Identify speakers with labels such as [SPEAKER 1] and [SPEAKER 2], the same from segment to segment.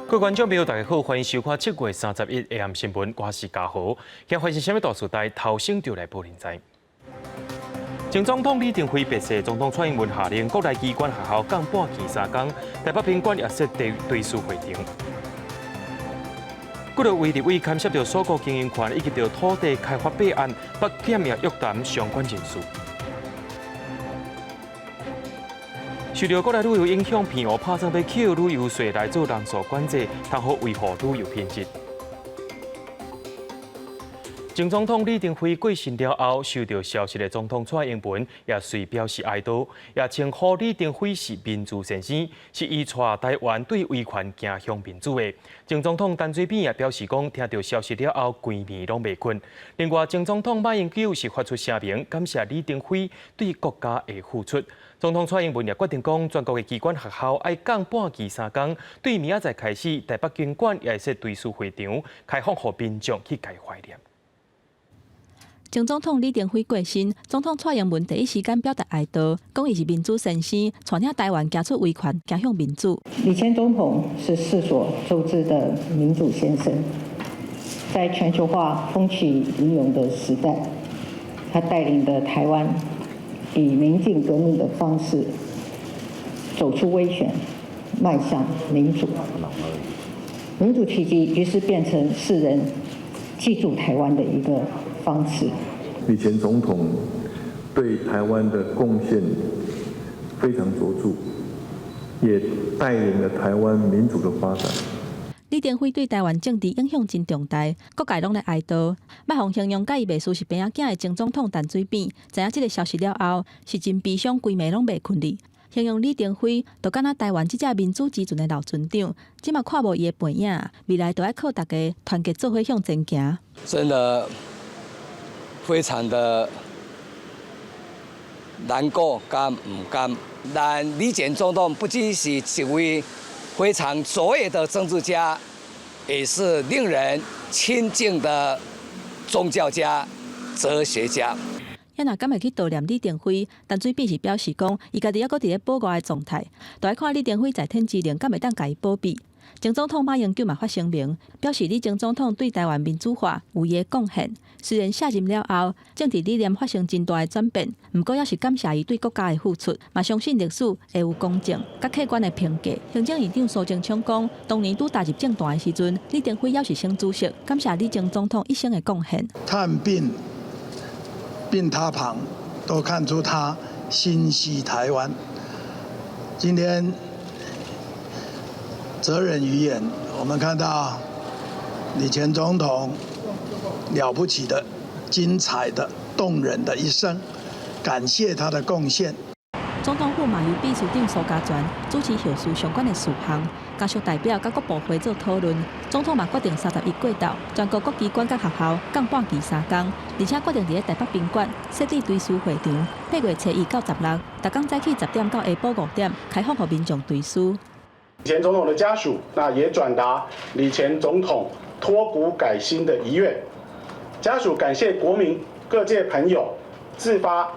[SPEAKER 1] 各位观众朋友，大家好，欢迎收看7月31 AM 新闻，我是嘉豪。今发生什么大事代，头先就来报您知。前总统李登辉别册，总统蔡英文下令各大机关学校降半旗3天，台北宾馆也设对书会场。几个为立委牵涉到所国经营权以及到土地开发备案，被检验约谈相关人士。受到国内旅游影响，偏澳拍算要扣旅游税来做人数管制，通好维护旅游品质。前总统李登辉过身了后，收到消息的总统蔡英文也遂表示哀悼，也称呼李登辉是民主先生，是伊带台湾对威权走向民主的。前总统陈水扁也表示讲，听到消息了后，规暝拢袂困。另外，前总统马英九是发出声明，感谢李登辉对国家的付出。总统蔡英文也决定讲，全国的机关学校爱降半旗3天，对明仔载开始，台北宾馆也会设对书会场，开放予民众去家怀念。
[SPEAKER 2] 前总统李登辉过身，总统蔡英文第一时间表达哀悼，讲伊是民主先生，带领台湾走出威权，走向民主。
[SPEAKER 3] 李前总统是世所周知的民主先生，在全球化风起云涌的时代，他带领的台湾以民进革命的方式走出威权，迈向民主。民主奇迹于是变成世人记住台湾的一个方式。
[SPEAKER 4] 李前总统对台湾的贡献非常卓著，也带领了台湾民主的发展。
[SPEAKER 2] 李登辉对台湾政治影响真重大，各界拢来哀悼。麦洪形容甲伊袂输是病仔囝的前总统陈水扁，知影这个消息了后，是真悲伤，规暝拢袂困哩。形容李登辉就敢若台湾这只民主之阵的老船长，即嘛看无伊的背影，未来就要靠大家团结做伙向前行。
[SPEAKER 5] 真的非常的难过，甘唔甘？但李前总统不只是一位非常卓越的政治家，也是令人亲近的宗教家、哲学家。
[SPEAKER 2] 也若敢会去悼念李登辉，陈水扁是表示讲，伊家己还阁伫咧保外的状态，就要看李登辉在天之灵敢会当家己保庇。前总统马英九嘛发声明，表示李前总统对台湾民主化有伊的贡献。虽然卸任了后，政治理念发生真大的转变，不过也是感谢伊对国家的付出，嘛相信历史会有公正、甲客观的评价。行政院长苏贞昌讲，当年拄踏入政坛的时阵，李登辉也是省主席，感谢李前总统一生的贡献。
[SPEAKER 6] 探病榻旁，都看出他心系台湾。今天责任于言，我们看到李前总统了不起的、精彩的、动人的一生，感谢他的贡献。
[SPEAKER 2] 总统府嘛由秘书长苏家全主持后续相关的事项，家属代表甲各部会做讨论。总统嘛决定31过斗，全国各机关甲学校降半旗3天，而且决定伫咧台北宾馆设立对书会场，8月初1到16，逐天早起10点到下晡5点，开放予民众对书。
[SPEAKER 7] 李前总统的家属也转达李前总统脱骨改新的遗愿，家属感谢国民各界朋友自发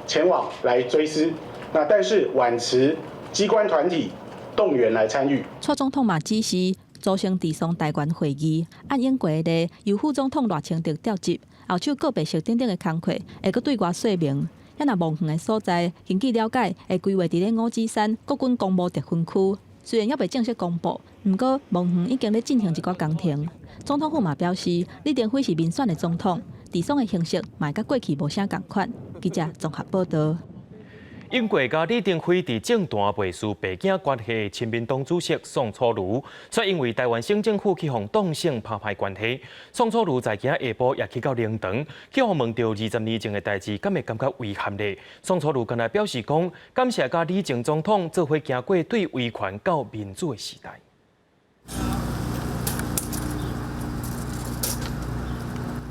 [SPEAKER 7] 前往来追思，但是婉辞机关团体动员来参与。
[SPEAKER 2] 蔡总统嘛指示组成地方台湾会议，按英国的由副总统赖清德调集，后手个别设等等的工课，会阁对外说明。也若望远的所在，根据了解，会规划伫咧五指山国军公务特分区。虽然还未正式公布，不过望远已经咧进行一寡工程。总统府嘛表示，李登辉是民选的总统，地方的形式嘛甲过去无啥共款。记者综合报道。
[SPEAKER 1] 英国甲李登辉伫政坛未输背景关系的亲民党主席宋楚瑜，却因为台湾省政府去互党性拍歹关系，宋楚瑜在今下晡也去到灵堂，去互问到20年前的代志，敢会感觉遗憾呢？宋楚瑜刚才表示讲，感谢甲李前总统做伙行过对威权到民主的时代。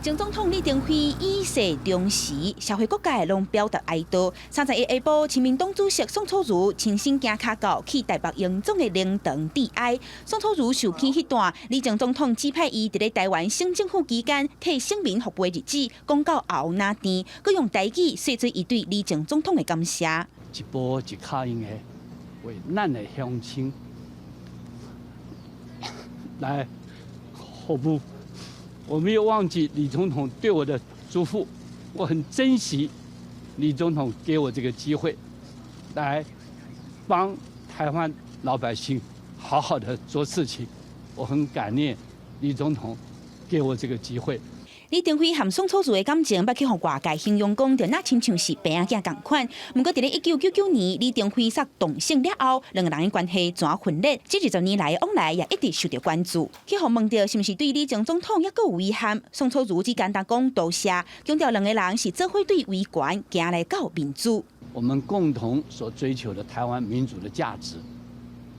[SPEAKER 8] 前总统李登辉已逝终时，社会各界拢表达哀悼。31下晡，亲民党主席宋楚瑜亲身行脚到去台北英总的灵堂致哀。宋楚瑜受起迄段李前总统指派伊伫咧台湾省政府期间替省民服务的日子，讲到喉哪甜，佮用台语说出伊对李前总统的感谢。
[SPEAKER 9] 一步一脚印的为咱的乡亲来候补。我没有忘记李总统对我的嘱咐，我很珍惜李总统给我这个机会，来帮台湾老百姓好好的做事情。我很感念李总统给我这个机会。
[SPEAKER 8] 李登辉和宋楚瑜的感情，要去互外界形容讲，就那亲像是爸仔囝同款。不过，伫咧1999年，李登辉煞动性了后，两个人的关系转分裂。这20年来的往来也一直受到关注。去互问到是不是对李前总统也有遗憾，宋楚瑜只简单讲多谢，强调两个人是做伙对维权，行来到民主。
[SPEAKER 9] 我们共同所追求的台湾民主的价值，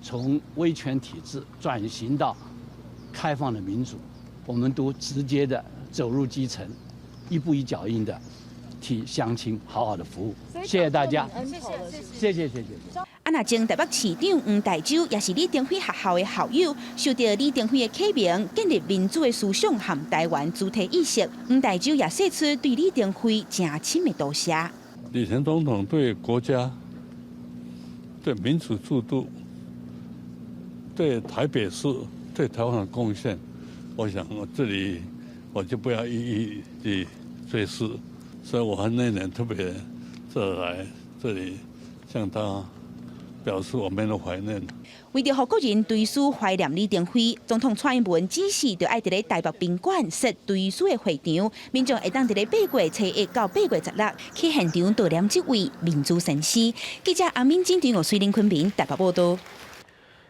[SPEAKER 9] 从威权体制转型到开放的民主，我们都直接的走入基层，一步一脚印的替乡亲好好的服务。谢谢大家，谢谢。
[SPEAKER 8] 啊，那前台北市长黄大洲也是李登辉学校的校友，受到李登辉的启明，建立民主的思想和台湾主体意识。黄大洲也说出对李登辉真深的多谢。
[SPEAKER 10] 李前总统对国家、对民主制度、对台北市、对台湾的贡献，我想我这里我就不要一一地追思，所以我和那年特别来这里向他表示我们的怀念。
[SPEAKER 8] 为着让国人对此怀念李登辉，总统蔡英文指示就爱伫咧台北宾馆设对此的会场，民众会当伫咧8月初1到8月16去现场悼念这位民主神师。记者阿敏、金队我水林昆明台北报道。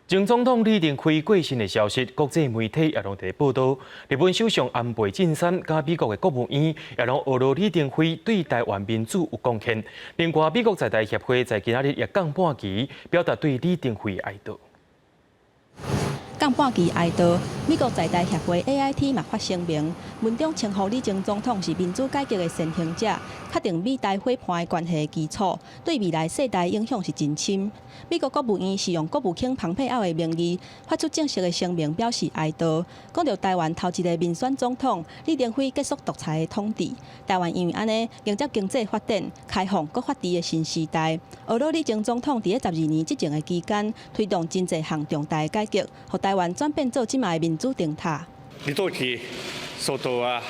[SPEAKER 1] 前总统李登辉过身的消息，国际媒体也拢在报道。日本首相安倍晋三加美国的国务院也拢学到李登辉对台湾民主有贡献。另外，美国在台协会在今仔日也降半旗，表达对李登辉的哀悼。
[SPEAKER 2] 降半旗哀悼，美国在台协会 AIT 嘛发声明，文中称呼李前总统是民主改革的先行者，确定美台伙伴的关系的基础，对未来世代影响是真深。美国国务院是用国务卿蓬佩奥的名义发出正式的声明，表示哀悼，讲到台湾头一个民选总统李登辉结束独裁的统治，台湾因为安尼迎接经济发展、开放、搁法治的新时代。而到李前总统伫咧12年执政的期間，推動真濟項重大的改革，讓台灣轉變做今麥的民主燈塔。
[SPEAKER 11] 李登輝総統は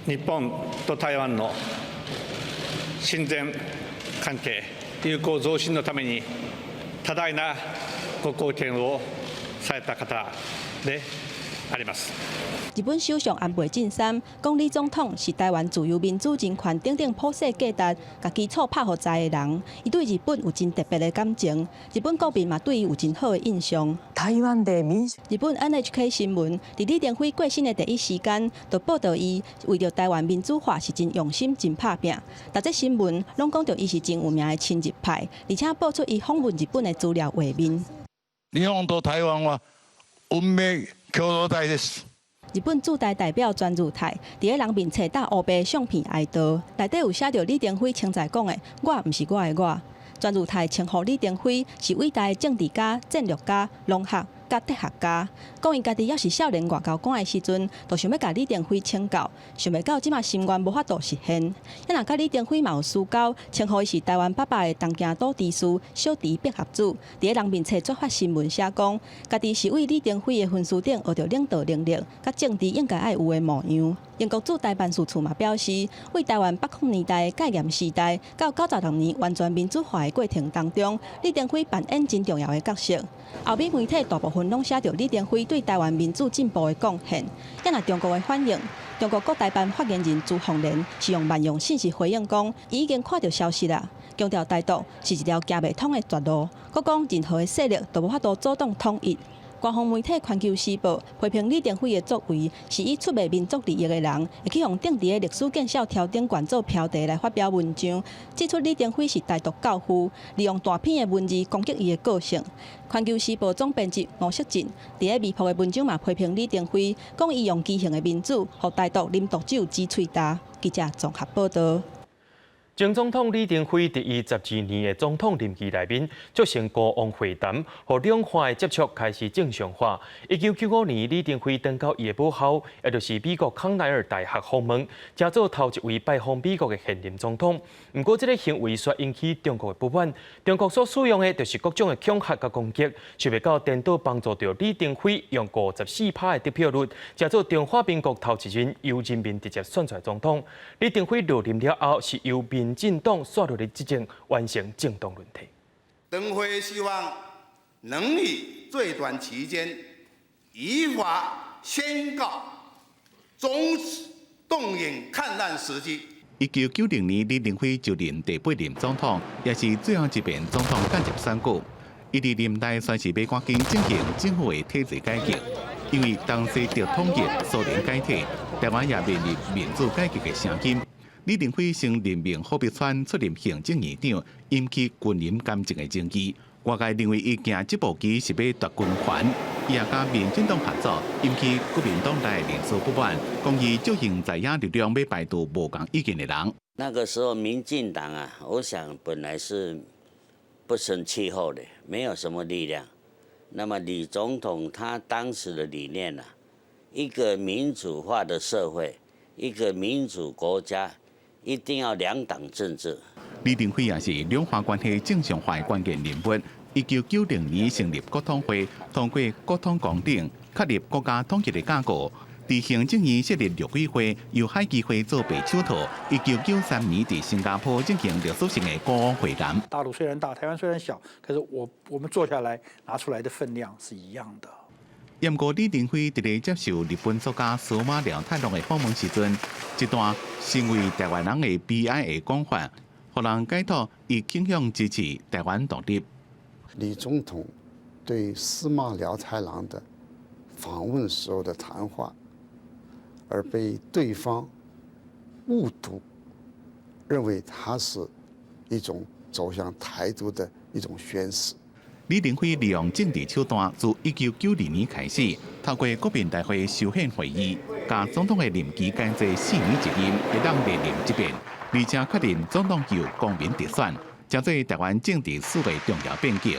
[SPEAKER 11] 日本と台湾の親善関係友好増進のために多大なご貢献をされた方であります。
[SPEAKER 2] 日本首相安倍晋三讲，李总统是台湾自由民主人权等等普世价值，甲基础拍互在的人。伊对日本有真特别的感情，日本国民嘛对伊有真好的印象。台湾的民日本 NHK 新闻伫李登辉过身的第一时间，就报道伊为着台湾民主化是真用心、真拍拼。逐则新闻拢讲到伊是真有名的亲日派，而且报出伊访问日本的资料画面。
[SPEAKER 12] 日本と台湾は運命共同体です。
[SPEAKER 2] 日本驻台代表专如泰伫咧人面册搭黑白相片哀悼，内底有写着李登辉称赞讲的“我毋是我的我”。专如泰称呼李登辉是伟大的政治家、战略家、农学甲哲学家，讲伊家己要是少年外交官的时阵，就想要甲李登辉请教，想袂到即马心愿无法度实现。也若甲李登辉嘛有私交，称呼伊是台湾爸爸的东京都知事小池百合子，伫咧人面册转发新闻写讲，家己是为李登辉的婚书顶学着领导能力，甲政治应该爱有的模样。英国驻台办事处嘛表示，为台湾800年代戒严时代到96年完全民主化的过程当中，李登辉扮演真重要的角色。后面媒体大部分拢写着李登辉对台湾民主进步的贡献。也若中国的反应，中国国台办发言人朱凤莲是用万用信息回应讲，伊已经看到消息啦，强调台独是一条行袂通的绝路，佮讲任何的势力都无法度阻挡统一。官方媒体《环球时报》批评李登辉的作为是以出卖民族利益的人，会去用定伫的历史建校条顶馆做标题来发表文章，指出李登辉是台独教父，利用大篇的文字攻击伊的个性。《环球时报》总编辑吴锡进伫咧微博的文章嘛批评李登辉，讲伊用畸形的民主，互台独啉毒酒挤喙焦。记者综合报道。
[SPEAKER 1] 前总统李登辉伫伊12年的总统任期内面，进行国王会谈，和两岸的接触开始正常化。1995年，李登辉登到伊的母校，也就是美国康奈尔大学访问，才做头一位拜访美国的现任总统。不过，这个行为却引起中国的不满。中国所使用的就是各种的恐吓甲攻击，想要到颠倒帮助到李登辉用54%的得票率，才做中华民国头一任由人民直接选出来总统。李登辉落任了后，是由民进党刷落的执政，完成政党轮替。
[SPEAKER 13] 登辉希望能以最短期间依法宣告终止动员戡乱时期。
[SPEAKER 14] 1990年，李登辉就任第8任总统，也是最后一遍总统间接选举。伊伫任内算是要赶紧进行政府的体制改革，因为当时着统一、苏联解体，台湾也面临民主改革的声音。李登辉先任命胡碧川出任行政院长，引起军民感情的争议。外界认为伊行这步棋是要夺军权，伊也甲民进党合作，引起国民党内人士不满，讲伊就用在野力量要排除无共意见的人。
[SPEAKER 15] 那个时候，民进党啊，我想本来是不成气候的，没有什么力量。那么李总统他当时的理念啊，一个民主化的社会，一个民主国家，一定要两党政治。
[SPEAKER 14] 李登辉也是两岸关系正常化的关键人物。1990年成立国统会，通过国统纲领，确立国家统一的架构。伫行政院设立陆委会，由海基会做背手套。1993年伫新加坡进行历史性的国王会谈。
[SPEAKER 6] 大陆虽然大，台湾虽然小，可是我们坐下来拿出来的分量是一样的。
[SPEAKER 14] 不过李登辉伫咧接受日本作家司马辽太郎的访问时阵，一段身为台湾人的悲哀的讲法，互人解读伊倾向支持台湾独立。
[SPEAKER 16] 李总统对司马辽太郎的访问时候的谈话，而被对方误读，认为他是一种走向台独的一种宣示。
[SPEAKER 14] 李登辉利用政治手段，自1992年开始，透过国民大会修宪会议，将总统的任期改至4年一任，会当连任一遍，而且确定总统由公民直选，成做台湾政治史的重要变革。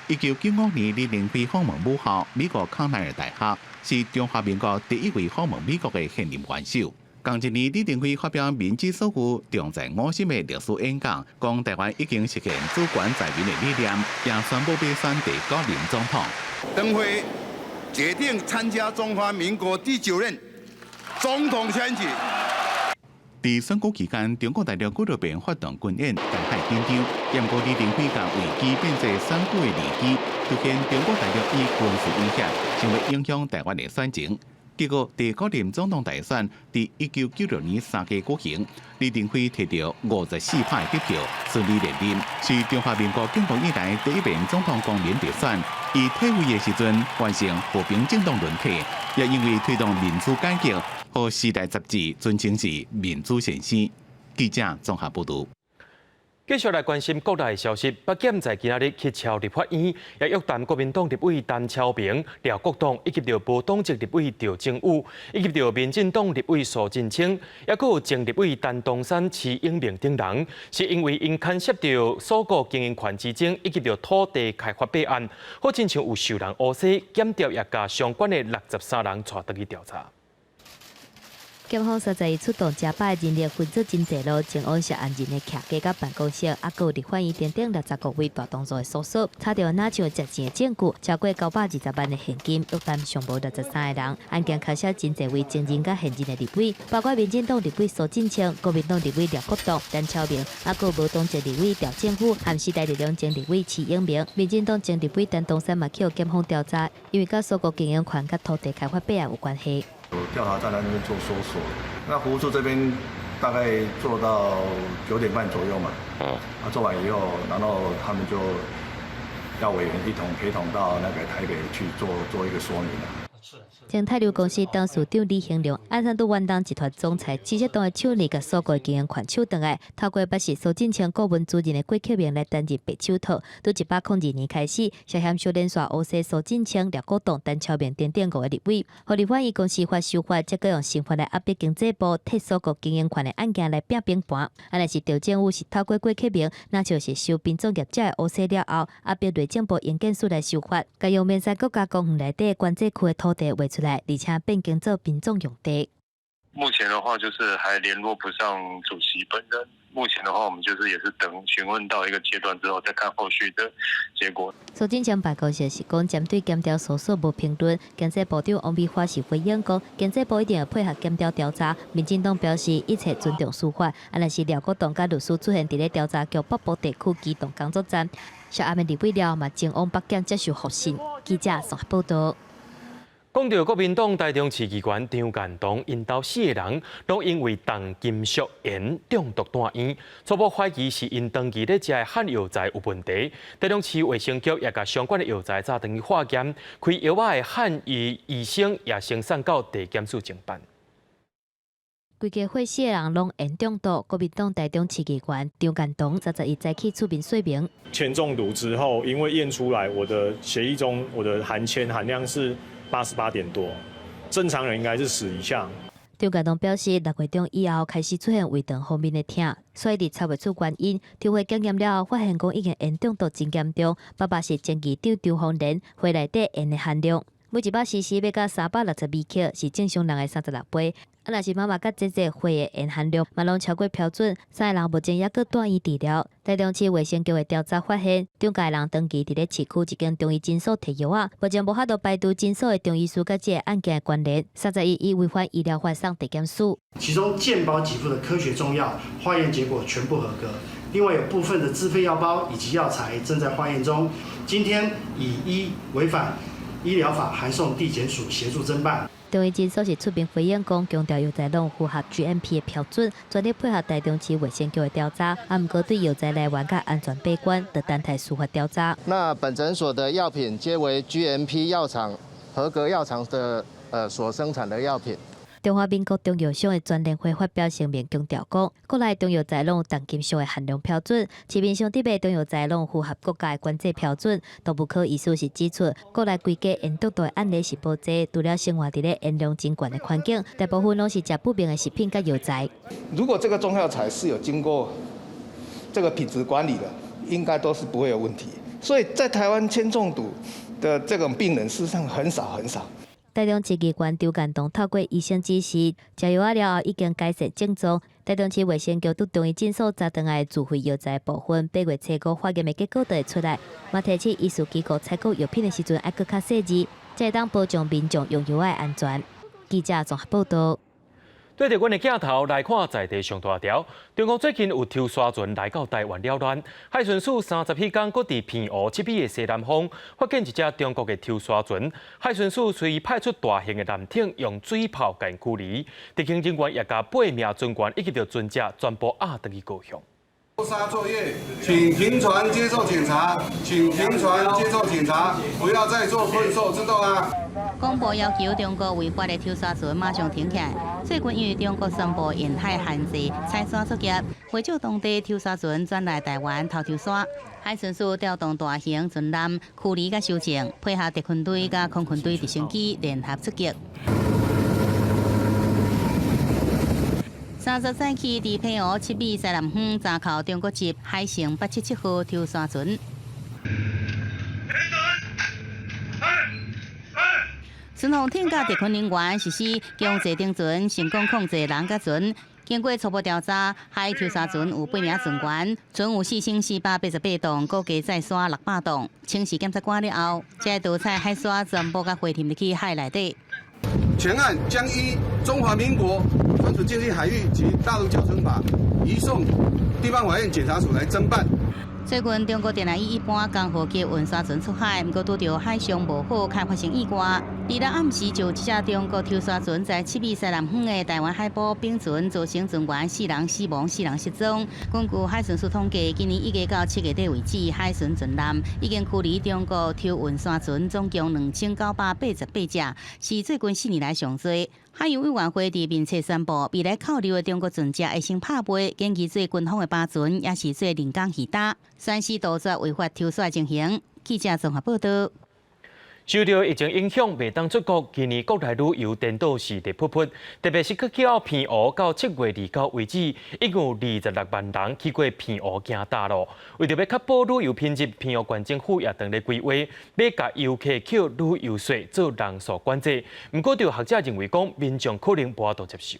[SPEAKER 14] 1995年，李登辉访问母校美国康奈尔大学，是中华民国第一位访问美国的现任元首。同一年，李登辉发表民之所欲，重在我心的历史演讲，讲台湾已经实现主权在民的理念，也宣布要选第9任总统。
[SPEAKER 13] 登辉决定参加中华民国第9任总统选举。
[SPEAKER 14] 在选举期间，中国大陆俱乐部发动军演，台海紧张。不过李登辉将危机变作选举的利基，凸显中国大陆以军事威胁想要影响台湾的选情。结果，第9任总统大选在1996年3月举行，李登辉摕到54%的得票，顺利连任，是中华民国建国以来第一名总统公民直选。伊退位的时阵，完成和平政党轮替，也因为推动民主改革，和《时代》杂志尊称是民主先生。记者综合报道。
[SPEAKER 1] 继续来关心国内消息，北检在今仔日去敲立法院，也约谈国民党立委陈超明、廖国栋，以及无党籍立委赵正宇，以及民进党立委苏振清，也佫有前立委陈东山、徐永明等人，是因为因牵涉到所国经营权之争，以及土地开发弊案，好亲像有受人诬洗，检调也将相关的63人带回去调查。
[SPEAKER 17] 检方实在出动加派人力分组真济路，前安涉案人的徛家甲办公室，还有立法院等等60个位大动作的搜索，查到哪像值钱的证据，超过920万的现金，约谈上无63个人。案件牵涉真济位前任甲现任的立委，包括民进党立委苏振清、国民党立委廖国栋、陈超明，还有无党籍立委廖正宇，和时代力量前立委徐永明。民进党前立委陈东山嘛去检方调查，因为甲所国经营权甲土地开发弊案有关系。
[SPEAKER 18] 调查站在那边做搜索，那服务处这边大概做到9点半左右嘛，做完以后，然后他们就要委员一同陪同到那个台北去做一个说明。
[SPEAKER 17] 前泰流公司董事长李兴良、鞍山都万达集团总裁徐锡东的手里，甲所有经营权手转来，透过巴士苏进清顾问主任的郭启明来担任白手套。从102年开始，涉嫌小连续乌西苏进清、廖国栋等超明等5个立委，互立法院公司法修法，再用刑法来压迫经济部替所有经营权的案件来拼平盘。安尼是调政府是透过郭启明，那就是收殡葬业者的乌西了后，压迫内政部营建署来修法，该用面山国家公园内底关制区的土地划出来，而且变更做殡葬用地。
[SPEAKER 19] 目前的话，就是还联络不上主席本人。目前的话，我们就是也是等询问到一个阶段之后，再看后续的结果。
[SPEAKER 17] 苏进清办公室是讲，针对检调搜索无评论，经济部长王美花是回应讲，经济部一定要配合检调调查。民进党表示一切尊重司法，安尼是廖国栋甲律师出现伫咧调查局北部地区机动工作站，小暗暝立委了嘛前往北京接受复审。记者综合报道。
[SPEAKER 1] 讲到国民党台中市议员张建东，因家4个人都因为重金属盐中毒住院，初步怀疑是因长期咧食的汉药材有问题。台中市卫生局也甲相关的药材早等于化验，开药仔的汉医生也先送到地检署侦办。
[SPEAKER 17] 规家伙4个人拢盐中毒，国民党台中市议员张建东31早起出面说明。
[SPEAKER 20] 铅中毒之后，因为验出来我的血液中我的铅含量是88点多，正常人应该是10以下。
[SPEAKER 17] 张建东表示，6月中以后开始出现胃肠方面的痛，所以查不出原因。抽血检验了后，发现讲已经盐中毒真严重，爸爸是前议长张丰仁，血内底盐的含量每100 cc 要到362克，是正常人的36倍。若是妈妈甲姐姐血的盐含量嘛拢超过标准，3个人目前也搁住院治疗。台中市卫生局的调查发现，中介人长期伫咧市区一间中医诊所摕药啊，目前无法度排除诊所的中医师甲这个案件的关联。31以违反医疗法送地检署。
[SPEAKER 21] 其中健保给付的科学中药化验结果全部合格，另外有部分的自费药包以及药材正在化验中。今天以违反医疗法函送地检署协助侦办。
[SPEAKER 17] 中医诊所是出面回应讲，强调药材拢符合 GMP 的标准，全力配合台中市卫生局的调查。不过对药材来源甲安全把关，得等待司法调查。
[SPEAKER 22] 那本诊所的药品皆为 GMP 药厂合格药厂的所生产的药品。
[SPEAKER 17] 中华民国中药商的专联会发表声明，强调讲，国内中药材拢有重金属的含量标准，市面上伫卖中药材拢符合国家的管制标准。动物科医师是指出，国内规家盐中毒的案例是无济，除了生活伫咧盐量真高的环境，大部分拢是食不明的食品甲药材。
[SPEAKER 23] 如果这个中药材是有经过这个品质管理的，应该都是不会有问题。所以在台湾铅中毒的这种病人，事实上很少很少。
[SPEAKER 17] 台中市议员张建东透过医生指示，食药仔了后已经改善症状。台中市卫生局对中医诊所查回来自费药材部分，8月初5化验的结果就会出来。嘛提醒医术机构采购药品的时阵，要搁较细致，才会当保障民众用药的安全。记者综合报道。
[SPEAKER 1] 对着阮的镜头来看在地上大条，中国最近有抽沙船来到台湾了乱，海巡署37天搁伫偏湖7米的西南方发现一只中国的抽沙船，海巡署随派出大型的舰艇用水炮甲驱离，执勤人员也甲8名船员以及着船只全部押回去高雄。
[SPEAKER 24] 抽沙作业，请停船接受检查，请停船接受检查，不要再做困兽之动啊！
[SPEAKER 25] 公布要求中国违法的抽沙船马上停起来。最近因为中国宣布沿海限制采沙作业，为少当地抽沙船转来台湾偷抽沙，海巡署调动大型船舰驱离甲修正，配合特勤队甲空勤队直升机联合出击。30早起，伫偏湖7米西南方查扣中国籍海星877号抽沙船。巡防艇甲特勤人员实施强制停船，成功控制人甲船。经过初步调查，海抽沙船有8名船员，船有4488吨，估计载沙600吨。清洗检察官了后，才会倒采海沙全部甲回填入去海内底。
[SPEAKER 24] 全案将依中华民国专属经济海域及大陆交通法移送地方法院检察署来侦办。
[SPEAKER 25] 最近中国电缆一般刚好给运沙船出海，不过拄到海象无好，开发生意外。二日暗时，就一架中国抽沙船在7米西南方的台湾海堡并船，造成船员4人死亡、4人失踪。根据海巡署统计，今年1月到7月底为止，海巡船舰已经驱离中国抽运沙船总共2988只，是最近4年来上多。海洋委员会伫面册宣布，未来考虑的中国船只会先拍卖，建议做军方的靶船，也是做人工鱼搭，宣示杜绝违法抽沙情形。记者综合报道。
[SPEAKER 1] 受到疫情影响，未当出国。今年国内旅游颠倒是地噗噗，特别是去到偏湖到7月29为止，一共有26万人去过偏湖行大路。为着要确保旅游品质，偏湖县政府也当咧规划，要甲游客扣旅游税做人数管制。不过，有学者认为讲，民众可能无法度接受。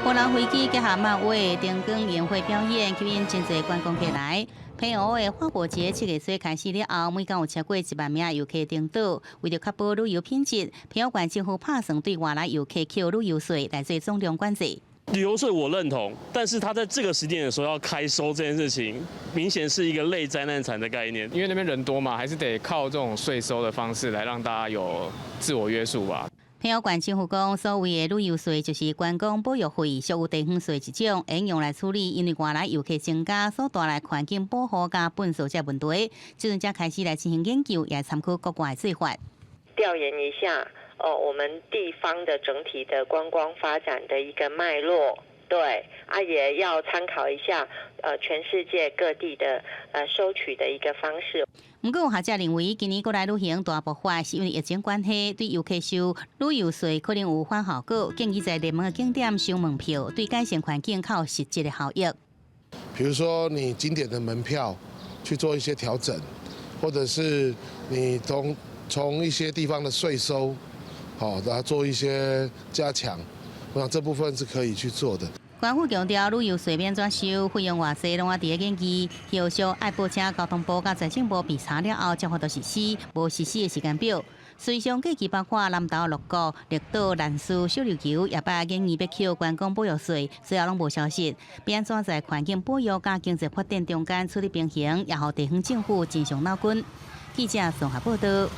[SPEAKER 25] 波浪飞机结合漫威灯光宴会表演，吸引真侪观光客来。偏湖的花火节7月初开始了后，每天有超过1万名游客登岛。为了确保旅游品质，偏湖县政府打算对外来游客扣旅游税来做总量管制。
[SPEAKER 3] 旅游税我认同，但是他在这个时间的时候要开收这件事情，明显是一个类灾难产的概念。
[SPEAKER 4] 因为那边人多嘛，还是得靠这种税收的方式来让大家有自我约束吧。
[SPEAKER 25] 偏湖县政府讲，所谓的旅游税就是观光保育费、属有地方税一种，应用来处理因为外来游客增加所带来环境保护加粪扫这问题。最近才开始来进行研究，也参考国外的做法。
[SPEAKER 5] 调研一下，我们地方的整体的观光发展的一个脉络。对，也要参考一下全世界各地的收取的一个方式。
[SPEAKER 25] 不过，有学者认为，今年国内旅行大爆发是因为疫情关系，对游客收旅游税可能有反效果。建议在热门的景点收门票，对改善环境较有实际的效益。
[SPEAKER 7] 比如说，你景点的门票去做一些调整，或者是你从一些地方的税收，然后做一些加强。我想这部分是可以去做的。
[SPEAKER 25] 官府强调，旅游税免怎收，费用偌济，拢在研究。后续爱报请交通部甲财政部比查了后，才发到实施，无实施的时间表。随上计期包括南投、鹿谷、绿岛、兰屿、小琉球，也把建议要扣观光保育税，最后拢无消息。变怎在环境保育甲经济发展中间处理平衡，也互地方政府真伤脑筋。记者综合报道。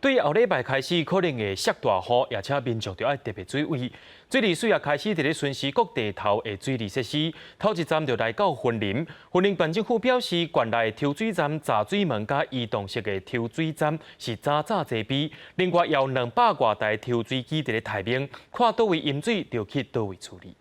[SPEAKER 1] 对后礼拜开始可能会下大雨，而且民众就要特别注意。水利署也开始伫咧巡视各地头的水利设施，头一站就来到云林。云林县政府表示，县内抽水站闸水门甲移动式的抽水站是早早齐备，另外也有200多台抽水机伫咧台面，看倒位淹水就去倒位处理。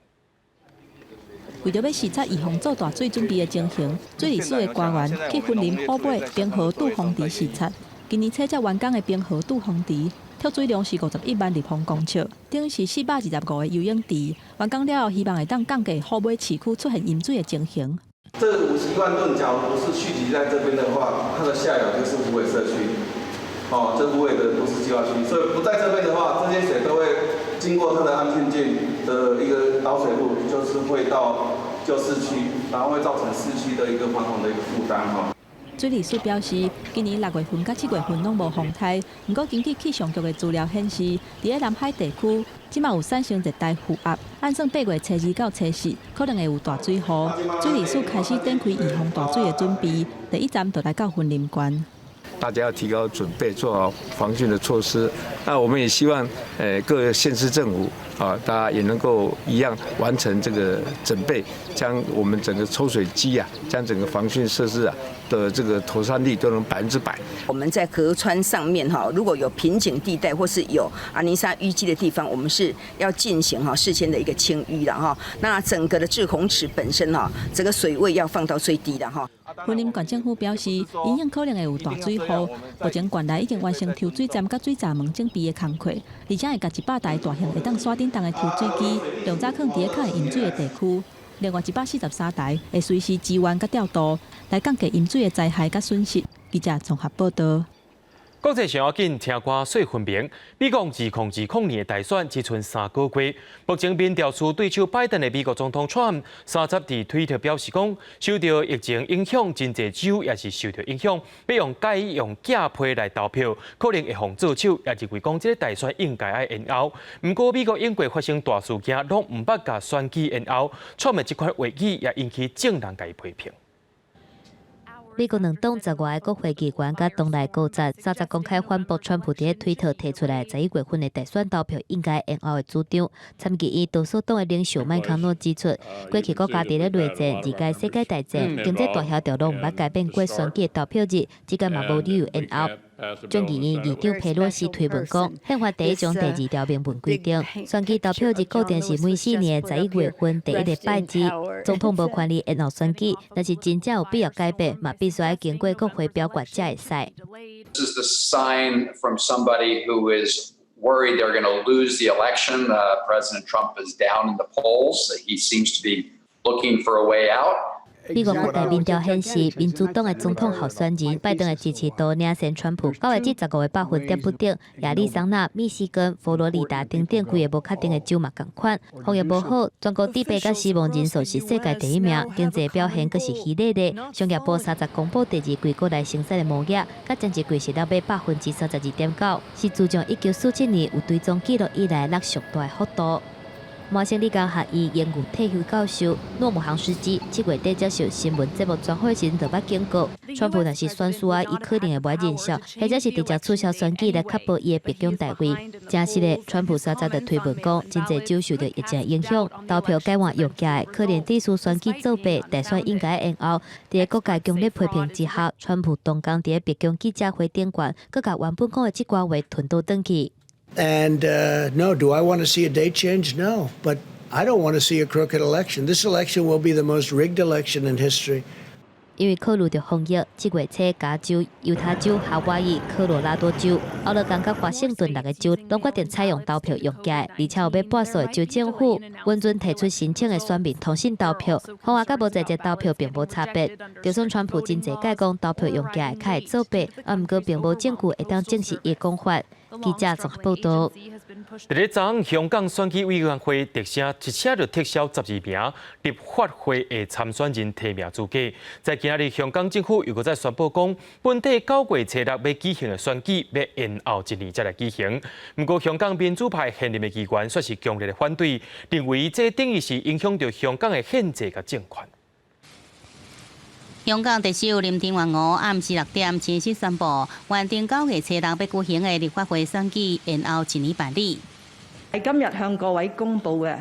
[SPEAKER 2] 为着要视察预防做大水准备的情形，水利署的官员去云林虎尾冰河堵洪池视察。今年车接完工的冰河堵洪池，跳水量是51万立方公尺，等是425个游泳池。完工了后，希望会当降低虎尾市区出现淹水的情形。
[SPEAKER 24] 这50万吨，假如不是蓄积在这边的话，它的下游就是虎尾社区，这虎尾的都市计划区，所以不在这边的话，这些水都会经过它的安平径的一个导水路，就是会到旧市区，然后会造成市区的一个防洪的一个负担
[SPEAKER 2] 水利署表示，今年6月份到7月份拢无风台，不过根据气象局的资料显示，伫咧南海地区，即马有产生热带负压，按算8月初2到初4，可能会有大水雨。水利署开始展开预防大水的准备，第一站就来到云林县。
[SPEAKER 9] 大家要提高准备，做好防汛的措施。那我们也希望，各县市政府大家也能够一样完成这个准备，将我们整个抽水机将整个防汛设施的这个妥善率都能100%。
[SPEAKER 26] 我们在河川上面如果有瓶颈地带或是有阿尼沙淤积的地方，我们是要进行事先的一个清淤的那整个的滞洪池本身这个水位要放到最低的
[SPEAKER 2] 云林县政府表示，因应可能会有大水雨，目前县内已经完成抽水站甲水闸门整备的工作，而且会甲100台大型会当刷顶动的抽水机，量早放伫咧较会淹水的地区。另外143台会随时支援甲调度，来降低淹水的灾害甲损失。记者综合报道。
[SPEAKER 1] 国际上要紧，听歌说分明。美国2020年的大选只剩3个月，目前民调处对手拜登的美国总统 Trump 30伫推特表示讲，受到疫情影响，真侪州也是受到影响，要改用假批来投票，可能会互做手，也认为讲这个大选应该爱延后。不过美国英国发生大事件，拢唔捌甲选举延后，Trump的这款话语也引起众人甲伊批评。
[SPEAKER 17] 美国两党10外个国会议员甲党内高层早早公开反驳川普伫推特提出来11月份的大选投票应该延后的主张。参议院多数党的领袖麦康诺指出，过去国家伫咧内战、二届世界大战、经济大萧条都毋捌改变过选举投票日，即个嘛无理由延后。众议院议长佩洛西推文讲，宪法第1章第2条明文规定，选举投票日固定是每4年11月份第1礼拜日。总统无权利延后选举，但是真正有必要改变，嘛必须要经过国会表决才会使。
[SPEAKER 6] This is the sign from somebody who is worried they're going to lose the election. President Trump is down in the polls. He seems to be looking for a way out.
[SPEAKER 17] 美国各大民调显示，民主党的总统候选人拜登的支持度领先川普，9月至15月8分点不定。亚利桑那、密西根、佛罗里达等几个无确定的州嘛同款。防疫无好，全国致病甲死亡人数是世界第1名，经济表现佫是稀劣的。商业部30公布第2季国内生产的毛额，甲前一季是达到32.9%，是自从1947年有追踪记录以来落上大的幅度。麻省理工学院研究退休教授诺姆杭斯基7月底接受新闻节目专访时就捌警告，川普若是选输伊可能会袂认输，或者是直接取消选举来确保伊的白宫地位。真实的，川普早早就推文讲，真济州受到疫情影响，投票改换用假，可能指数选举作弊，大选应该延后。伫各界强烈批评之下，川普当天伫白宫记者会顶悬，佮甲原本讲的这句话吞倒转去。
[SPEAKER 8] And no, do I want to see a date change? No, but I don't want to see a crooked election. This election will be the most rigged election in history.
[SPEAKER 17] 因为考虑到防疫，7月初加州、犹他州、夏威夷、科罗拉多州、俄勒冈甲华盛顿6个州拢决定采用投票用假，而且有要半数的州政府允准提出申请的选民通信投票，方案甲无在籍投票并无差别。就算川普真侪解讲投票用假较会作弊，毋过并无证据会当证实伊讲法。记者综合报道。
[SPEAKER 1] 伫咧昨昏，香港选举委员会特声一车就撤销12名立法会的参选人提名资格。在今日，香港政府又搁再宣布讲，本地9月初6要举行的选举要延后1年才来举行。不过，香港民主派现任的议员却是强烈的反对，认为这等于是影响到香港的宪制甲政权。
[SPEAKER 25] 香港特首林郑月娥暗时6点正式宣布，原定9月初6要舉行嘅立法會選舉延後1年辦理。
[SPEAKER 10] 今日向各位公佈嘅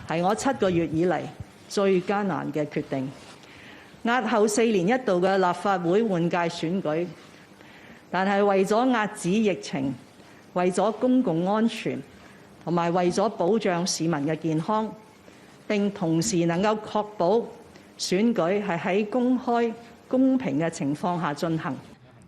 [SPEAKER 10] 係我7個月以嚟最艱難嘅決定，押後4年一度嘅立法會換屆選舉，但係為咗遏止疫情，為咗公共安全，同埋為咗保障市民嘅健康，並同時能夠確保選舉係喺公開、公平嘅情況下進行。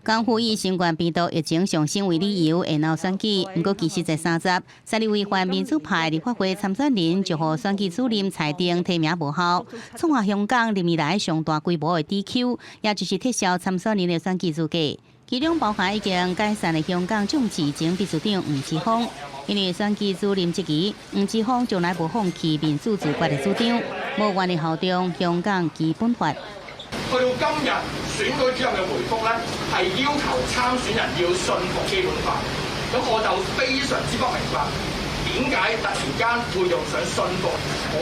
[SPEAKER 25] 港府以新冠病毒疫情上升为理由延後選舉，不過其實在32位泛民主派立法會參選人就和選舉主任裁定提名無效，創下香港歷年來上大規模的 DQ， 也就是撤銷參選人的選舉資格。其中包含已經解散的香港眾志前秘書長吳志峰，因為選舉主任職期，吳志峰從來無放棄民主自決的主張，無願意效忠香港基本法。
[SPEAKER 11] 去到今日選舉主任嘅回覆咧，係要求參選人要信服基本法。咁我就非常之不明白點解突然間會用上信服。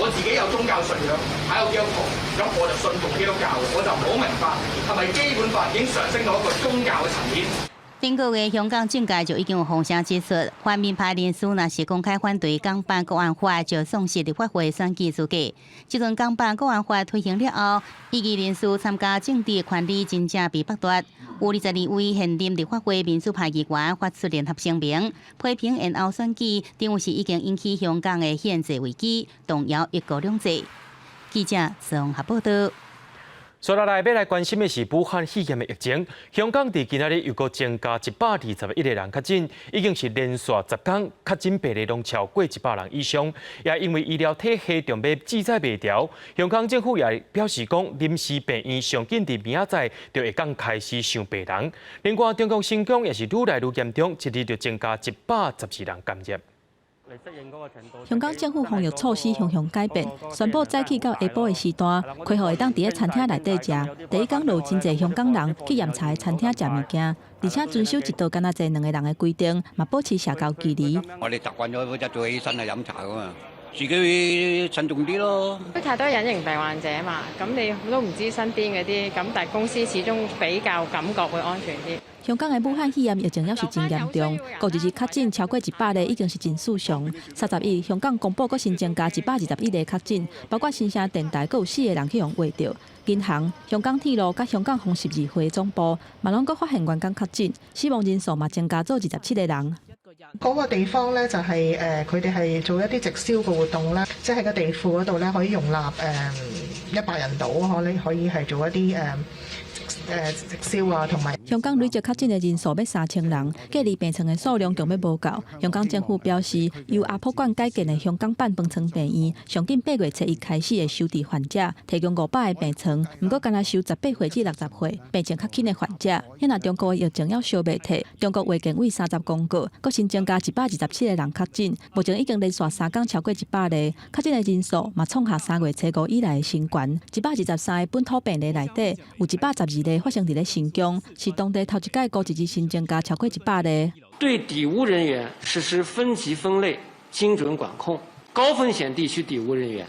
[SPEAKER 11] 我自己有宗教信仰，喺個基督徒，咁我就信服基督教，我就唔好明白係咪基本法已經上升到一個宗教嘅層面。
[SPEAKER 25] 頂個月，香港政界就已經有風聲指出，泛民派人士若是公開反對港版國安法，就喪失立法會選舉資格。自從港版國安法推行了後，異議人士參加政治權利真正被剝奪。有22位現任立法會民主派議員發出聯合聲明，批評延後選舉等於是已經引起香港的憲制危機，動搖一國兩制。記者綜合報道。
[SPEAKER 1] 接下來要來關心的是武漢肺炎的疫情。香港伫今仔日又閣增加121個人確診，已經是連續10天確診病例攏超過100人以上。也因為醫療體系中要記載袂調，香港政府也表示講，臨時病院上緊伫明仔載就會講開始上病人。另外，中國新疆也是愈來愈嚴重，一日就增加112人感染。
[SPEAKER 2] 香港政府防疫措施向改變，宣布早起到下晡的時段，開放會當佇咧餐廳內底食。第一天有真濟香港人去驗查餐廳食物件，而且遵守一道敢若坐2個人的規定，嘛保持社交距離。
[SPEAKER 12] 我哋習慣咗嗰日早起身係飲茶噶嘛，自己會慎重啲咯。
[SPEAKER 13] 太多隱形病患者嘛，咁你都唔知身邊嗰啲，咁但係公司始終比較感覺會安全啲。
[SPEAKER 2] 香港的武漢肺炎疫情也是真嚴重，過日確診超過100例已經是真史上。30日，香港公布佫新增加121例確診，包括新城電台佫有4個人去用畫到。銀行、香港鐵路甲香港紅十字會總部，嘛攏佫發現員工確診，死亡人數嘛增加到27個人。
[SPEAKER 14] 嗰個地方咧就係佢哋係做一啲直銷嘅活動啦，即係個地庫嗰度咧可以容納100人到，可以係做一啲直銷啊，同埋
[SPEAKER 2] 香港累積確診嘅人數要3000人，隔離病床嘅數量仲要無夠。香港政府表示，由亞博館改建嘅香港版飯床病院，上緊8月1日開始會收治患者，提供500個病床，唔過敢若收18歲至60歲病情較輕嘅患者。因為中國疫情要小未退，中國衛健委30公告，佫新增加127個人確診，目前已經連續3天超過100例，確診嘅人數嘛創下3月初5以來嘅新高。123個本土病例內底，有112例發生佇咧新疆，是當地頭一屆過一日新增加超過100例。
[SPEAKER 15] 對抵埗人員實施分級分類、精準管控，高風險地區抵埗人員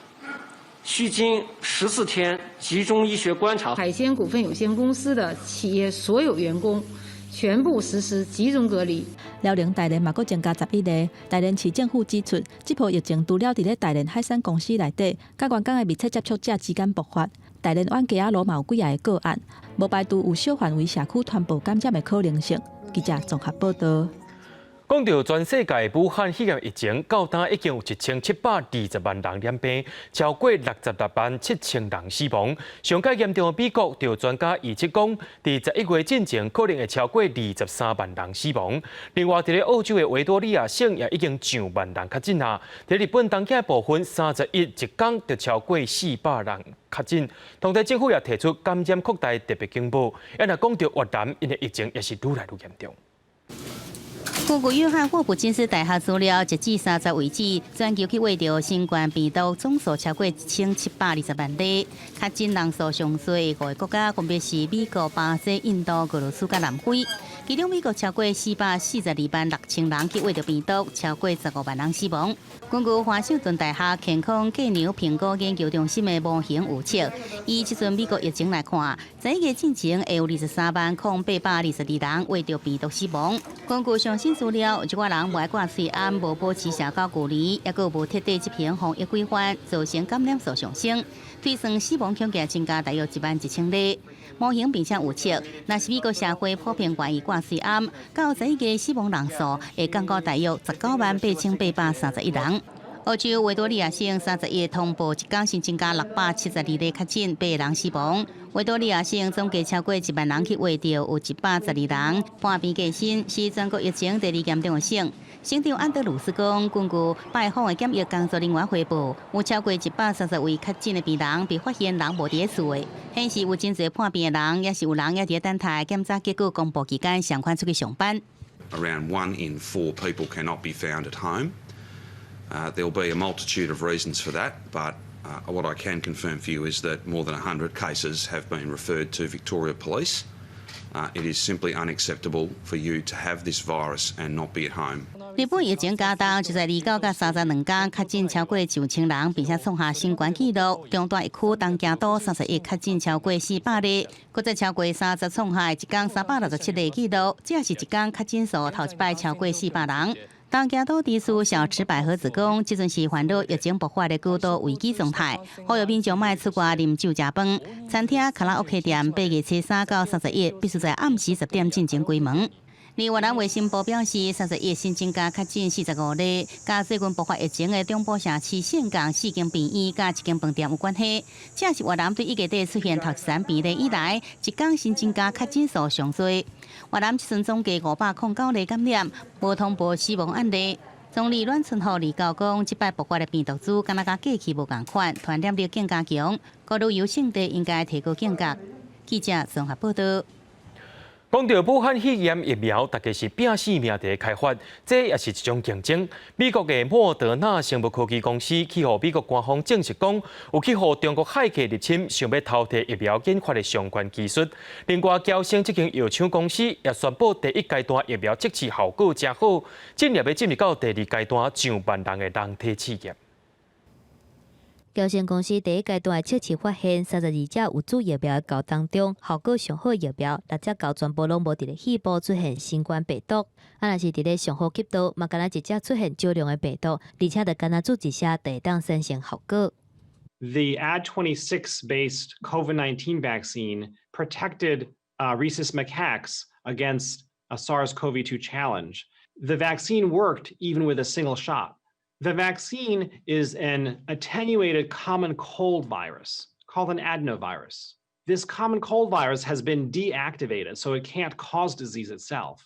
[SPEAKER 15] 需經14天集中醫學觀察。
[SPEAKER 16] 海鮮股份有限公司的企業所有員工全部實施集中隔離。
[SPEAKER 2] 遼寧大連嘛，佫增加11例。大連市政府指出，這波疫情除了佇咧大連海產公司內底，甲員工嘅密切接觸者之間爆發。大連灣家羅嘛有幾個個案，無排除有小範圍社區傳播感染嘅可能性。記者綜合報道。
[SPEAKER 1] 講到全世界武漢肺炎疫情，到今已經有1720萬人染病，超過66萬7000人死亡。上屆嚴重嘅美國，就專家預測講，在11月之前可能會超過23萬人死亡。另外，在澳洲嘅維多利亞省也已經上萬人確診啊。在日本東京部分，31日一天就超過400人確診。當地政府也提出感染擴大特別警報，因為講到越南，因為疫情也是愈來愈嚴重。
[SPEAKER 25] 根據約翰霍普金斯大學資料，截至30為止，全球去挖到新冠病毒總數超過1720萬例，確診人數上多5個國家，分別是美國、巴西、印度、俄羅斯和南非。其中美國超過442萬6,000人去挖到病毒，超過15萬人死亡。根據華盛頓大學健康計量評估研究中心的模型預測，以這陣美國疫情來看，在1月之前會有23,822人挖到病毒死亡。根據上新資料，這掛人無愛掛水暗，無保持社交距離，也個無徹底執行防疫規範，造成感染數上升，推算死亡恐計增加大約11000例。模型並且預測，若是美國社會普遍願意掛水暗，到11月死亡人數會降到大約19,831人。澳洲維多利亞省30日通報一天新增加672例確診，8人死亡。維多利亞省總計超過1萬人去挖到，有112人。半邊過身是全國疫情第2嚴重的省。省長安德魯斯講，根據拜訪的檢疫工作人員匯報，有超過130位確診的病人被發現人無佇咧厝，顯示有真濟半邊的人，也是有人也佇咧等待檢查結果公佈期間上款出去上班。
[SPEAKER 18] Around 1 in 4 people cannot be found at home. There will be a multitude of reasons for that, but what I can confirm for you is that more than 100 cases have been referred to Victoria Police. It is simply unacceptable for you to have this virus and not be at home.
[SPEAKER 25] 日本疫情加重，就在29到32天確診超過9000人，並且創下新冠紀錄。中大一區東京都31日確診超過400例，閣再超過30創下一天367例紀錄，這也是一天確診數頭一擺超過400人。東京都地區小池百合子講，這陣是環繞疫情爆發的高度危機狀態，呼籲民眾莫出外啉酒食飯，餐廳、卡拉 OK 店8月3到31日必須在暗時10點進前關門。另外，南衛星報表示，30日新增加確診45例，甲最近爆發疫情的中部城市岘港4間病院甲1間飯店有關係。這是越南對1月底出現頭3病例以來，一天新增加確診數上多。越南這陣總計509例感染，無通報死亡案例。總理阮春華預告講，這擺爆發的病毒株敢若甲過去無共款，傳染力更加強，各旅遊勝地應該提高警覺。記者綜合報道。
[SPEAKER 1] 講到武漢肺炎疫苗，大概是拼死命地開發，這也是一種競爭。美國嘅莫德納生物科技公司去予美國官方證實講，有去予中國海客入侵，想要偷摕疫苗研發嘅相關技術。另外，嬌生這間藥廠公司也宣布第1階段疫苗測試效果真好，進入要進入到第2階段上萬人嘅人體試驗。
[SPEAKER 17] 高新公司第一阶段测试发现，32只有主疫苗的狗当中，效果上好的疫苗，6只狗全部拢无伫咧细胞出现新冠病毒。若是伫咧上好级度，嘛敢若一只出现少量的病毒，而且就敢若注一下就会当产生效果。
[SPEAKER 3] The Ad26-based COVID-19 vaccine protected rhesus macaques against a SARS-CoV-2 challenge. The vaccine worked even with a single shot. The vaccine is an attenuated common cold virus called an adenovirus. This common cold virus has been deactivated, so it can't cause disease itself.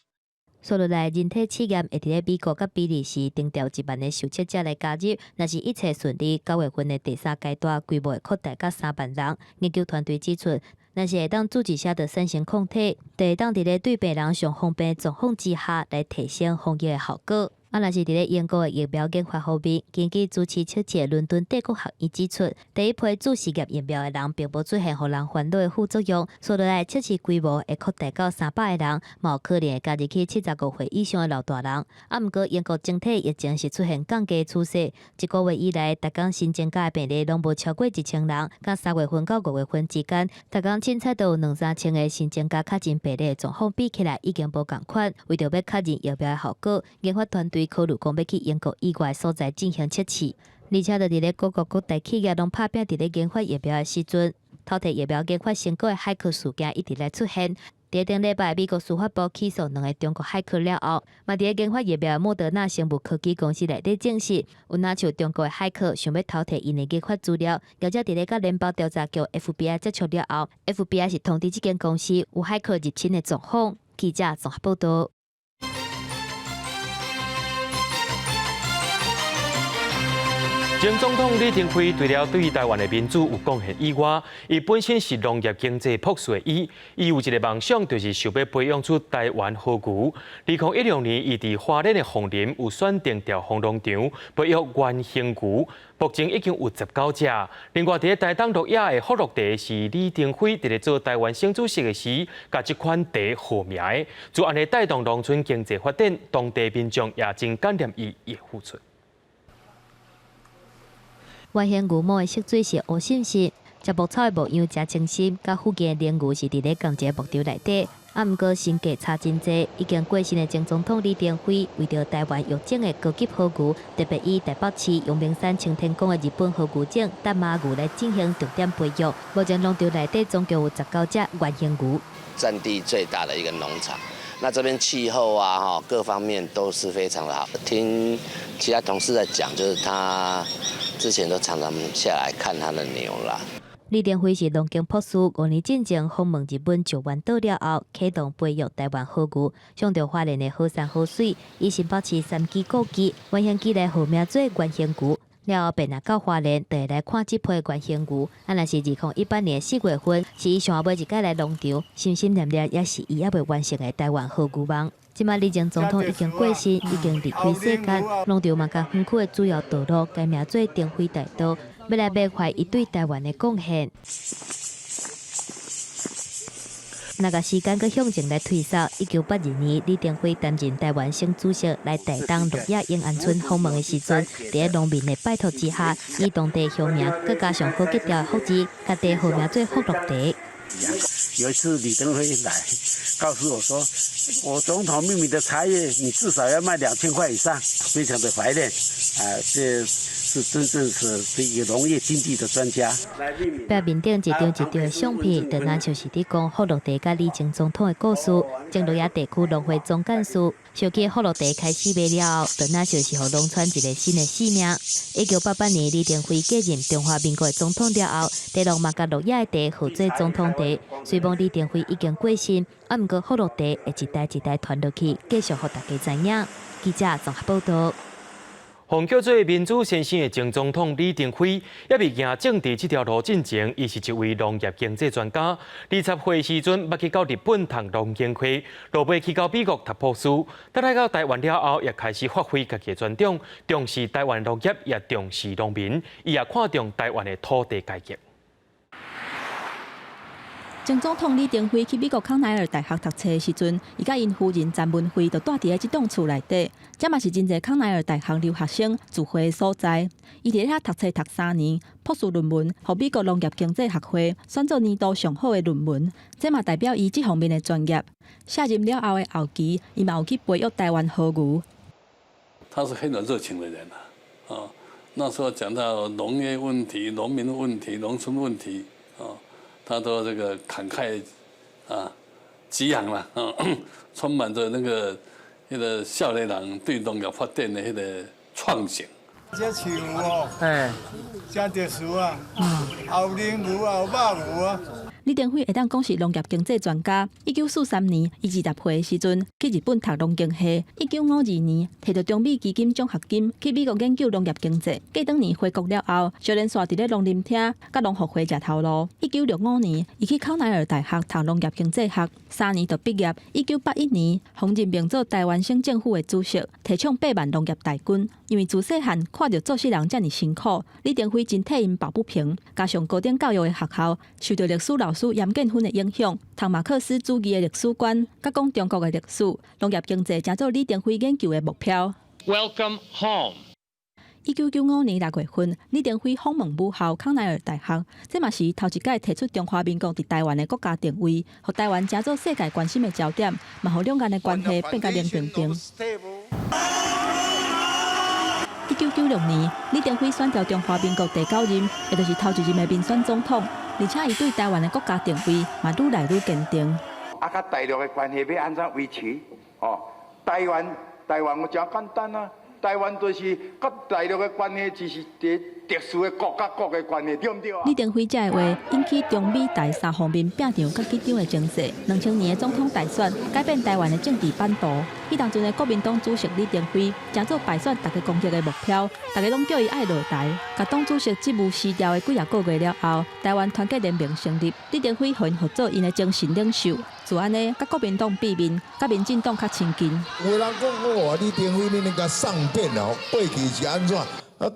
[SPEAKER 17] 所落来人体试验会伫咧美国甲比利时定调1万个受测者来加入，若是一切顺利，9月份的第3阶段规模会扩大到3万人。研究团队指出，若是会当注射下的产生抗体，就会当伫咧对病人上方便状况之下来提升防疫的效果。若是伫咧英国的疫苗研发方面，根据主持测试的伦敦帝国学院指出，第一批注射疫苗的人并无出现互人烦恼的副作用，所落来测试规模会扩大到300个人，嘛有可能会加入去75岁以上的老大人。毋过英国整体疫情是出现降低的趋势，1个月以来，逐工新增加的病例拢无超过1000人，甲3月份到5月份之间，逐工凊彩都有2-3千个新增加确诊病例的状况比起来已经无共款。为着要确认疫苗的效果，研发团队考虑讲要去英国以外的所在进行测试，而且就伫咧各国各大企业拢拍拼伫咧研发疫苗的时阵，偷摕疫苗研发成果的骇客事件一直来出现。伫顶礼拜，美国司法部起诉2个中国骇客了后，嘛伫咧研发疫苗的莫德纳生物科技公司内底证实，有哪像中国的骇客想要偷摕因的研发资料，而且伫咧甲联邦调查局 FBI 接触了后 ，FBI 是通知这间公司有骇客入侵的状况。记者综合报道。
[SPEAKER 1] 前总统李登辉除了对台湾的民主有贡献以外，伊本身是农业经济朴素的伊有一个梦想，就是想要培养出台湾好牛。2016年，伊伫花莲的凤林有选定调红农场，培育原型牛，目前已经有19只。另外，伫台东鹿野的福乐茶是李登辉伫咧做台湾省主席的时，甲这款茶号名的，就安尼带动农村经济发展，当地民众也真感念伊的付出。
[SPEAKER 17] 原型牛毛的色水是乌深色，食牧草的模样真清新，甲附近的莲牛是伫咧同一个牧场内底。毋过身价差真济，已经过身的前总统李登辉为着台湾育种的高级好牛，特别以台北市阳明山擎天宫的日本好牛种丹马牛来进行重点培育。目前农场内底总共有19只原型牛，
[SPEAKER 19] 占地最大的一个农场。那这边气候啊，各方面都是非常的好。听其他同事在讲，就是他之前都常常下来看他的牛啦。
[SPEAKER 17] 李登辉是农经博士，5年进前访问日本石垣岛了后，启动培育台湾好牛，向着花莲的好山好水，以新保持3支古鸡，原型鸡来号名做原型牛。了后便来到花莲，就会来看这批原型牛。若是2018年4月份，是伊想要买一间来农场，心心念念也是伊还未完成的台湾好牛梦。即马李前总统已经过身，已经离开世间，农场嘛甲园区的主要道路改名做登辉大道，要来缅怀伊对台湾的贡献。那个时间佮向前来推扫，1982年李登辉担任台湾省主席来台东鹿野永安村访问的时阵，伫农民的拜托之下，以当地乡名，佮加上好吉条的福字，家地号名做福乐茶。
[SPEAKER 20] 有一次李登辉来，告诉我说：“我总统秘密的茶叶，你至少要卖2000块以上。”非常的怀念，这是真正是一个农业经济的专家。
[SPEAKER 17] 壁面顶一张一张的相片，就那像是伫讲福乐茶甲李前总统的故事。前鹿野地区农会总干事想起福乐茶开始卖了后，就那像是互农村一个新的使命。1988年，李登辉继任中华民国的总统了后，地龙嘛甲鹿野的茶号做总统茶。虽然李登辉已经过身，毋过福乐茶会一代一代传落去，继续互大家知影。记者综合报道。
[SPEAKER 1] 洪叫做民主先生的前总统李登辉，也未行政治这条路进前，伊是一位农业经济专家。20岁时阵，捌去到日本读农经科，落尾去到美国读博士。等来到台湾了后，也开始发挥家己的专长，重视台湾农业，也重视农民，伊也看重台湾的土地改革。
[SPEAKER 2] 前总统李登辉去美国康奈尔大学读册的时阵，伊甲因夫人詹文惠就住伫咧这栋厝内底。这嘛是真侪康奈尔大学留学生聚会的所在。伊伫遐读册读3年，博士论文互美国农业经济学会选做年度上好的论文，这嘛代表伊这方面的专业。卸任了后的后期，伊嘛有去培育台湾好牛。
[SPEAKER 4] 他是很有热情的人啊，那时候讲到农业问题、农民的问题、农村问题他都这个慷慨激昂啦，充满着那个少年人对农业发展的那个创新。
[SPEAKER 5] 这树真特殊啊，后林牛啊，后马牛啊。
[SPEAKER 2] 李登辉会当讲是农业经济专家。1943年，伊20岁的时阵去日本读农经系。1952年，摕到中美基金奖学金去美国研究农业经济。过2年回国了后，少年煞伫咧农林厅、甲农学会食头路。1965年，伊去康奈尔大学读农业经济学，3年就毕业。1981年，洪任命做台湾省政府的主席，提倡8万农业大军。因为自细汉看到做事人遮尔辛苦，李登辉真替因抱不平。加上高等教育的学校受到历史老师严建芬的影响，读马克思主义的历史观，甲讲中国的历史，农业经济成做李登辉研究的目标。
[SPEAKER 11] Welcome home。
[SPEAKER 2] 1995年6月份，李登辉访问母校康奈尔大学，这嘛是头一届提出中华民国伫台湾的国家定位，互台湾成做世界关心的焦点，嘛互两岸的关系变甲冷冰冰。1996年，李登辉选调中华民国第9任，也就是头一任的民选总统，而且伊对台湾的国家定位嘛愈来愈坚定。
[SPEAKER 7] 甲大陆的关系要安怎维持？台湾有真简单啊，台湾就是甲大陆的关系就是特殊的国甲国的关系，对不对啊？
[SPEAKER 2] 李登辉这话引起中美台3方面拼场甲紧张的情势。2000年的总统大选改变台湾的政治版图。迄当阵的国民党主席李登辉成做败选大家攻击的目标，大家拢叫伊爱落台。甲党主席职务辞掉的几个月了后，台湾团结联盟成立，李登辉互因合作因的精神领袖。自安尼，甲国民党避面，甲民进党较亲近。
[SPEAKER 21] 有人讲我李登辉你甲上变哦，过去是安怎？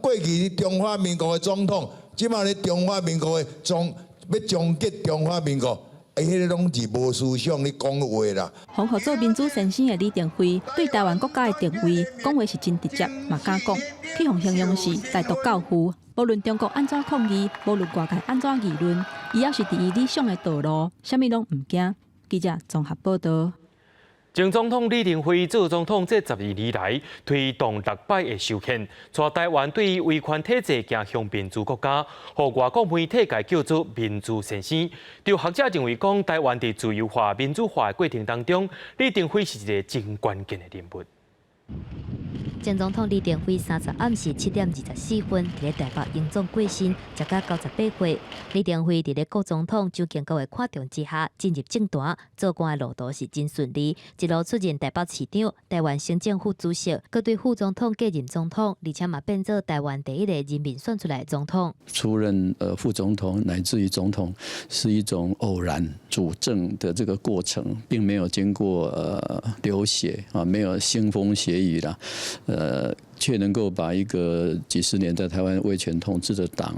[SPEAKER 21] 过去中华民国的总统，即马咧中华民国的要终结中华民国，迄个拢是无思想咧讲话啦。
[SPEAKER 2] 红合作民主先生的李登辉，对台湾国家的定位讲话是真直接，嘛敢讲，去互形容是台独教父。无论中国安怎抗议，无论外界安怎议论，伊要是伫伊理想的道路，啥物拢唔惊。记者综合报道。
[SPEAKER 1] 前总统李登辉做总统这12年来，推动6摆的修宪，带台湾对于威权体制走向民主国家，互外国媒体界叫做民主先生。有学者认为讲，台湾在自由化、民主化的过程当中，李登辉是一个真关键的人物。
[SPEAKER 17] 前总统李登辉30暗时7点24分，伫咧台北迎总过身，食到98岁。李登辉伫咧郭总统蒋经国的看重之下，进入政坛，做官的路途是真顺利，一路出任台北市长、台湾省政府主席，佮对副总统继任总统，而且嘛变做台湾第一个人民选出来的总统。
[SPEAKER 22] 出任副总统乃至于总统，是一种偶然主政的这个过程，并没有经过流血啊，没有腥风血雨啦。却能够把一个几十年在台湾威权统治的党，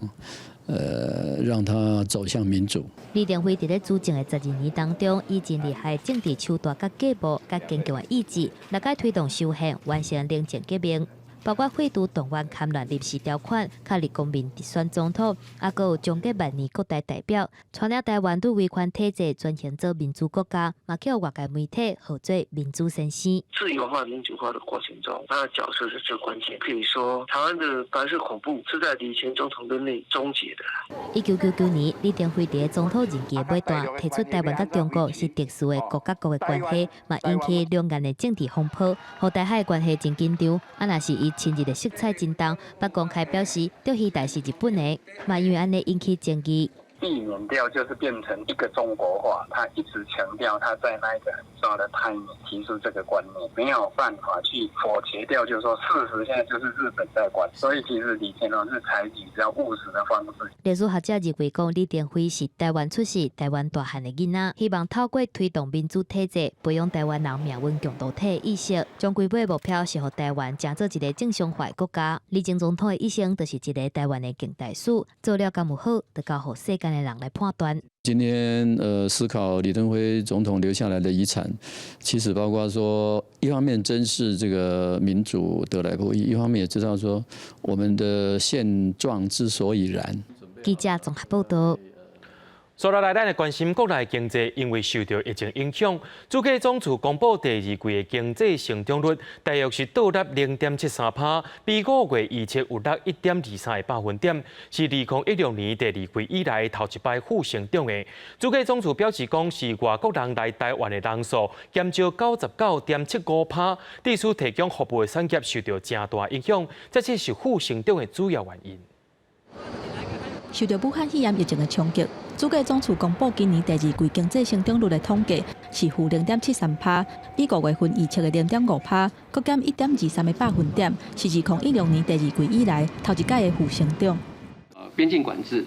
[SPEAKER 22] 让它走向民主。
[SPEAKER 17] 李登辉伫咧主政的12年当中，以真厉害的政治手段、甲计谋、甲坚强的意志，来解推动修宪，完成冷战革命。包括废除动员戡乱临时条款，确立公民直选总统，还有终结万年国代代表，传了台湾对威权体制转型做民主国家，嘛叫外界媒体号做民主先生。
[SPEAKER 23] 自由化、民主化的过程中，他的角色是最关键。可以说，台湾的白色恐怖是在李前总统任内终结的。
[SPEAKER 17] 1999年，李登辉伫总统任期的尾段提出台湾甲中国是特殊的国甲国的关系，嘛引起两岸的政治风波，和台海关系真紧张。啊，若是伊亲日的色彩真重，不公开表示钓鱼台是日本的，嘛因为安尼引起争议。
[SPEAKER 23] 避免掉就是变成一个中国化，他一直强调他在那一个很重要的 timing 提出这个观念，没有办法去否决掉，就是说事实现在就是日本在管，所以其实李前总是采取比较务实的方式。
[SPEAKER 17] 历史学者认为讲，李登辉是台湾出世、台湾大汉的囡仔，希望透过推动民主体制，培养台湾人命运共同体的意识，将规划目标是互台湾成做一个正常化的国家。李前总统的一生就是一个台湾的近代史，做了咁有好，就交互世界间的人来判断。
[SPEAKER 22] 今天思考李登辉总统留下来的遗产，其实包括说，一方面珍视这个民主得来不易，一方面也知道说我们的现状之所以然。
[SPEAKER 17] 记者综合报道。
[SPEAKER 1] 接下来，咱来关心国内经济，因为受到疫情影响，主计总处公布第二季的经济成长率大约是倒入0.73%，比5月预测有落1.23个百分点，是2016年第二季以来头一摆负成长的。主计总处表示，讲是外国人来台湾的人数减少99.75%，地区提供服务的产业受到正大影响，这才是负成长的主要原因。
[SPEAKER 2] 受到武汉肺炎疫情的冲击，主计总处公布今年第二季经济成长率的统计是负0.73%，比5月份预测的0.5%，各减1.23个百分点，是2016年第二季以来头一届的负成长。
[SPEAKER 6] 边境管制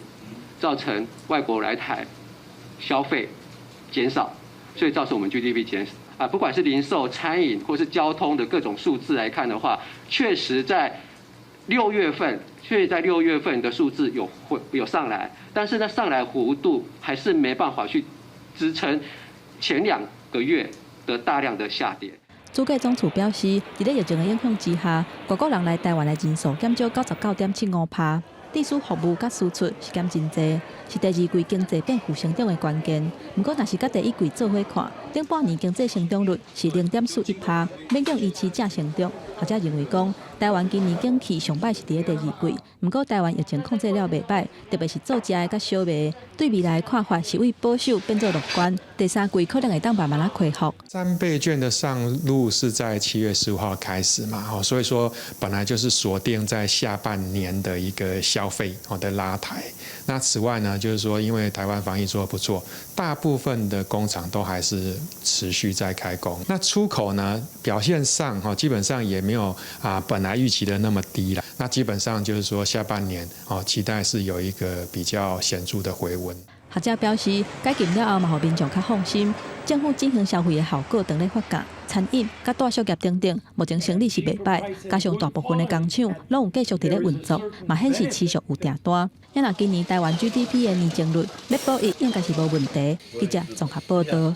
[SPEAKER 6] 造成外国来台消费减少，所以造成我们 GDP 减少。不管是零售、餐饮或是交通的各种数字来看的话，确实在6月份的数字有上来，但是呢上来幅度还是没办法去支撑前2个月的大量的下跌。
[SPEAKER 2] 主计总处表示，在疫情的影响之下，外国人来台湾的人数减少99.75%，地区服务甲输出是减真济，是第二季经济变负成长的关键。不过，若是甲第一季做伙看，顶半年经济成长率是0.41%，勉强预期正成长。学者认为讲，台湾今年景气上歹是伫第二季，不过台湾疫情控制了袂歹，特别是做食的甲小卖，对未来的看法是为保守变作乐观。第三季可能会当慢慢恢复。
[SPEAKER 8] 3倍券的上路是在7月15号开始嘛，所以说本来就是锁定在下半年的一个消费的拉抬。那此外呢，就是说因为台湾防疫做得不错，大部分的工厂都还是持续在开工。那出口呢表现上基本上也没有本来预期的那么低了。那基本上就是说下半年期待是有一个比较显著的回温。
[SPEAKER 2] 学者表示，解禁了后嘛，互民众较放心。政府进行消费的效果当咧发觉，餐饮甲大小业等等，目前生意是袂歹，加上大部分的工厂拢有继续伫咧运作，嘛显示持续有订单。也若今年台湾 GDP 的年增率要保1应该是无问题。记者综合报道。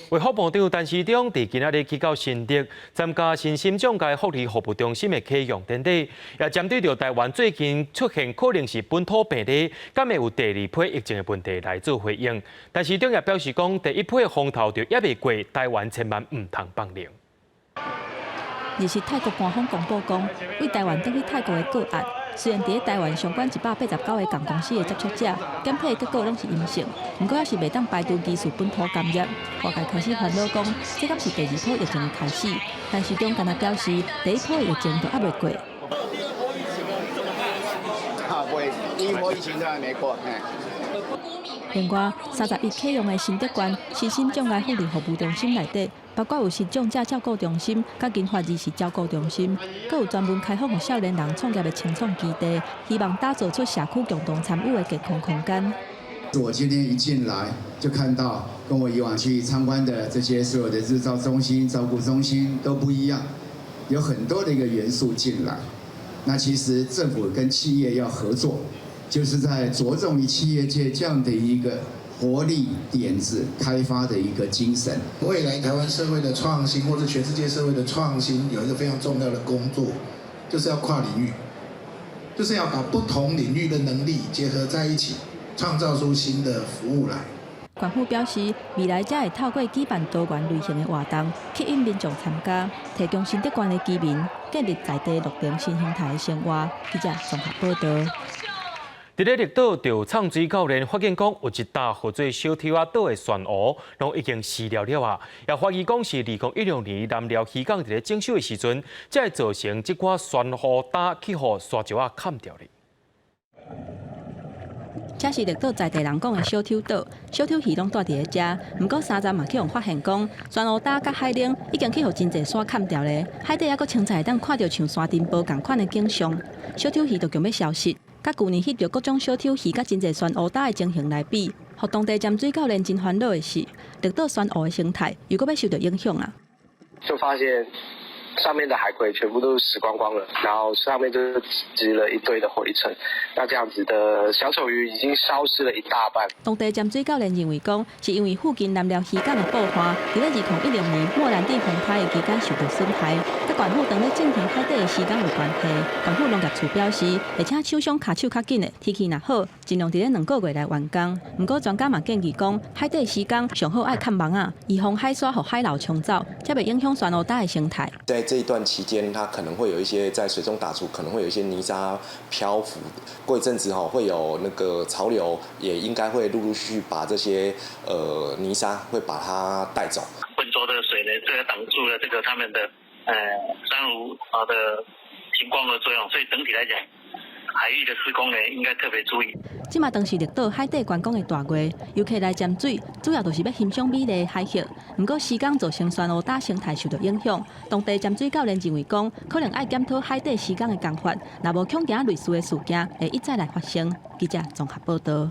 [SPEAKER 1] 卫福部长陈时中伫今仔日去到新竹参加新兴障碍福利服务中心的启用典礼，也针对着台湾最近出现可能是本土病例，敢会有第二批疫情的问题来做回应。陈时中也表示讲，第一批的风头就还未过，台湾千万唔通放零。
[SPEAKER 2] 日是泰国官方公布讲，为台湾登去泰国的个案，虽然伫台湾相关189个港公司的接触者检体结果拢是阴性，不过还是袂当排除疑似本土感染。外界开始烦恼讲，这敢是第二波疫情的开始。但是中间也表示，第一波疫情都还未过。
[SPEAKER 9] 第一波疫情都还没过，
[SPEAKER 2] 另外，31启用的新竹县新兴障碍福利服务中心内底，包括有视障者照顾中心、甲银发儿士照顾中心，阁有专门开放予少年人创业的青创基地，希望打造出社区共同参与的健康空间。
[SPEAKER 9] 我今天一进来就看到，跟我以往去参观的这些所有的日照中心、照顾中心都不一样，有很多的一个元素进来。那其实政府跟企业要合作。就是在着重于企业界这样的一个活力、点子开发的一个精神。
[SPEAKER 10] 未来台湾社会的创新，或者全世界社会的创新，有一个非常重要的工作，就是要跨领域，就是要把不同领域的能力结合在一起，创造出新的服务来。
[SPEAKER 2] 官府表示，未来才会透过举办多元类型的活动，吸引民众参加，提供新竹县的居民建立在地乐龄新形态的生活。记者综合报道。
[SPEAKER 1] 伫咧绿岛就唱水教练发现讲，有一搭号做小跳啊岛的船鸥，拢已经死了啊！也怀疑讲是2016年南寮渔港伫咧整修的时阵，才会造成即寡船鸥搭去互沙石啊砍掉咧。
[SPEAKER 2] 这是绿岛在地人讲的小跳岛，小跳鱼拢住伫咧遮。不过3站嘛去互发现讲，船鸥搭甲海玲已经去互真侪沙砍掉咧。海底还佫清彩当看到像沙尘暴共款的景象，小跳鱼就强要消失。甲去年翕到各种小跳鱼甲真侪船鸥搭的情形来比，互当地潜水教练真烦恼的是，绿岛船鸥的生态又佫要受到影响啊。
[SPEAKER 24] 就发现
[SPEAKER 12] 上面的海葵全部都死光光了，然后上面就积了一堆的灰尘。那这样子的小丑鱼已经消失了一大半。
[SPEAKER 2] 当地潜水教练认为讲，是因为附近南寮渔港的捕虾，伫咧2016年莫兰蒂风台的期间受到损害，甲县府当咧正停海底的时间有关系。县府农业处表示，会请厂商卡手较紧的，天气若好，尽量伫咧2个月来完工。不过专家嘛建议讲，海底时间上好爱看网啊，以防海沙和海流冲走，才袂影响船澳带的生态。
[SPEAKER 13] 在这一段期间，它可能会有一些在水中打出，可能会有一些泥沙漂浮。过一阵子会有那个潮流，也应该会陆陆续续把这些泥沙会把它带走。
[SPEAKER 14] 浑浊的水呢，这个挡住了这个他们的珊瑚的停光的作用，所以整体来讲，海域的施工呢应该特别注意。
[SPEAKER 2] 即马当时热到海底观光的大月，游客来潜水，主要就是要欣赏美丽的海域。不过时间造成船澳大生态受到影响。当地潜水教练认为讲，可能爱检讨海底时间的工法，若无恐惊类似的事件会一再来发生。记者综合报道。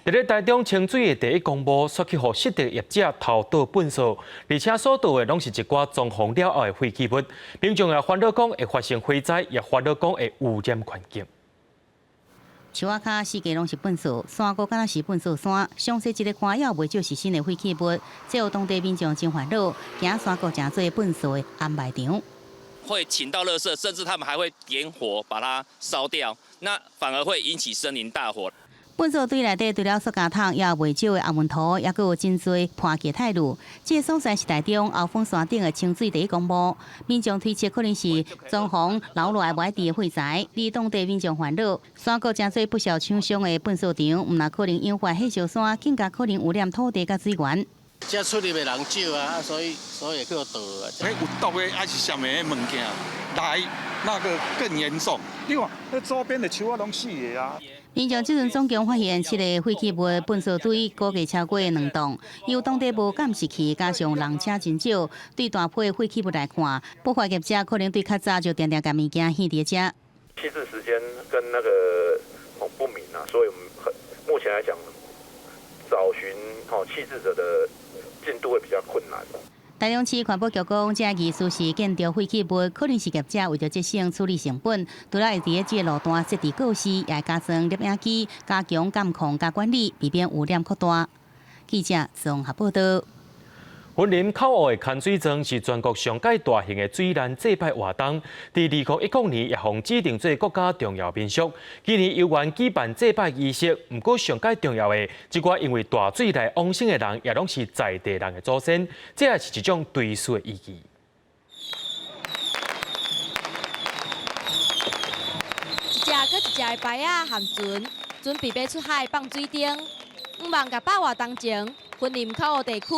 [SPEAKER 1] 伫咧台中清水的第一公墓，刷去互失德业者偷盗粪扫，而且所盗的拢是一寡装潢了后的废弃物。民众也烦恼讲会发生火灾，也烦恼讲会污染环境。
[SPEAKER 25] 树仔骹四界拢是粪扫，山谷敢若是粪扫山。详细一个看，也未少是新的废弃物，这有当地民众真烦恼，行山谷真多粪扫的安排场。
[SPEAKER 15] 会倾倒垃圾，甚至他们还会点火把它烧掉，那反而会引起森林大火。
[SPEAKER 25] 粪扫堆内底除了塑胶桶，也未少的红文土，也有真多破旧铁路。这个所在是台中后峰山顶的清水第一公墓，民众推测可能是装潢留落来无爱地的废材。而当地民众烦恼，山谷真多不肖厂商的粪扫场，毋但可能引发火烧山，更加可能污染土地甲水源。
[SPEAKER 24] 这出入的人少啊，所以会去倒啊。迄有毒的还是什么物件来，那个更严重。你看，那周边的树啊拢死的啊。
[SPEAKER 25] 民众这阵总共发现7个废弃物粪扫堆，估计超过2栋。由当地无监视器，加上人车真少，对大批废弃物来看，不法业者可能对较早就定定甲物件献伫遮。
[SPEAKER 26] 弃置时间跟那个不明啊，所以我们目前来讲，找寻弃置者的进度会比较困难。
[SPEAKER 25] 台中市环保局讲，这艺术是建筑废弃物，可能是业者为着节省处理成本，除了会伫这个路段设置告示，也会加装摄影机，加强监控加管理，避免污染扩大。记者综合报道。
[SPEAKER 1] 云林口湖的牵水庄是全国上界大型的水难祭拜活动，伫2019年也获指定做国家重要民俗。今年有缘举办祭拜仪式，不过上界重要的一寡因为大水来往生的人，也拢是在地人的祖先，这也是一种追思的意义。
[SPEAKER 27] 一只搁一只的摆仔含船，准备要出海放水灯。5万甲8活当前，云林口湖地区，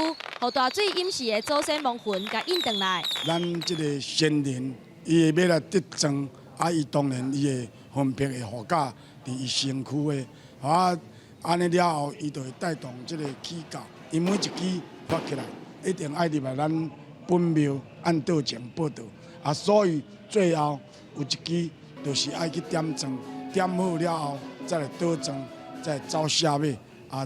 [SPEAKER 27] 互大水淹死的祖先亡魂，甲引转来。
[SPEAKER 28] 咱这个先人，伊会要来得庄，伊当然伊的魂魄会护驾伫伊身躯的，安尼了后，伊就会带动这个起教，伊每一支发起来，一定爱入来咱本庙按道前报道，所以最后有一支就是爱去点庄，点好了后再来倒庄，再走下尾。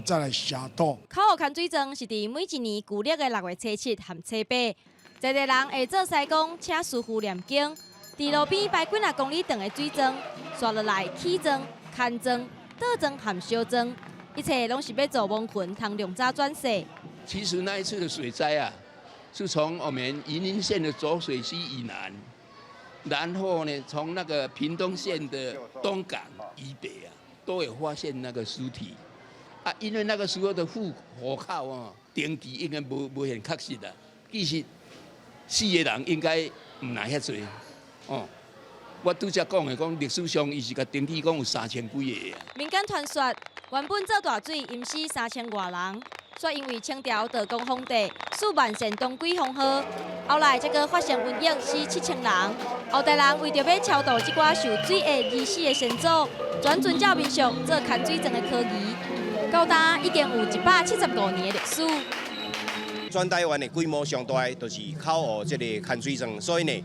[SPEAKER 28] 再来下土。
[SPEAKER 27] 口湖牵水庄是伫每一年旧历的6月初7和初8，在地人会做西公请师傅念经，伫路边摆几啊公里长的水庄，刷落来起庄、牵庄、倒庄和烧庄，一切拢是要做亡魂通量早转世。
[SPEAKER 29] 其实那一次的水灾啊，是从我们云林县的浊水溪以南，然后呢，从那个屏东县的东港以北啊，都有发现那个尸体。因为那个时候的户口登记应该无很确实的，其实死的人应该唔那遐多。我拄则讲的，历史上伊是甲登记讲有3000几个。
[SPEAKER 27] 民间传说，原本做大水淹死3000多人，却因为清朝道光皇帝数万善东鬼封号，后来才个发生瘟疫，死7000人。后代人为着要超度这寡受水的已死的先祖，转遵照民俗做牵水庄的科仪。高达已经有175年的历史。
[SPEAKER 30] 全台湾的规模上大，就是口湖这个牵水庄，所以呢，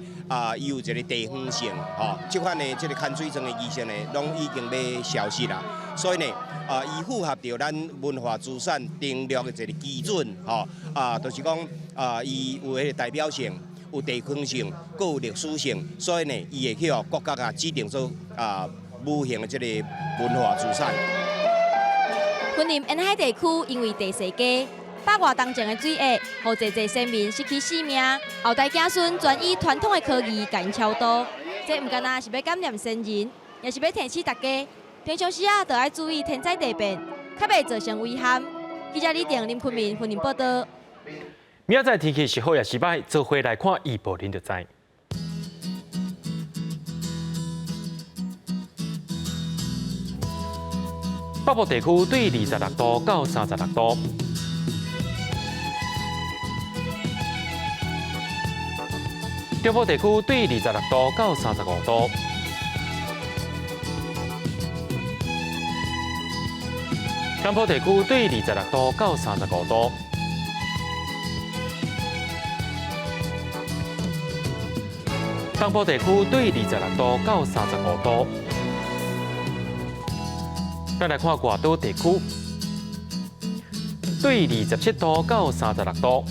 [SPEAKER 30] 伊有一个地方性，这款的这个牵水庄的仪式呢，拢已经要消失啦。所以呢，伊符合着咱文化资产登录的一个基准，就是讲，伊有迄个代表性。有地方性，阁有历史性，所以呢，伊会去国家指定做无形的这个文化资产。
[SPEAKER 27] 云林沿海地区因为地势低，100外当前的水压，让侪侪先民失去性命。后代子孙专以传统的科技甲因超度，这唔单单是要感念先人，也是要提醒大家，平常时啊，就要注意天灾地变，较袂造成危险。记者李定、林坤明、云林报道。
[SPEAKER 1] 明仔载天气是好也是歹，做伙来看预报，您就知。北部地区对26度到36度，中部地区对26度到35度，南部地区对26度到35度，东部地区对26度到35度。咱来看外岛地区，对27度到36度。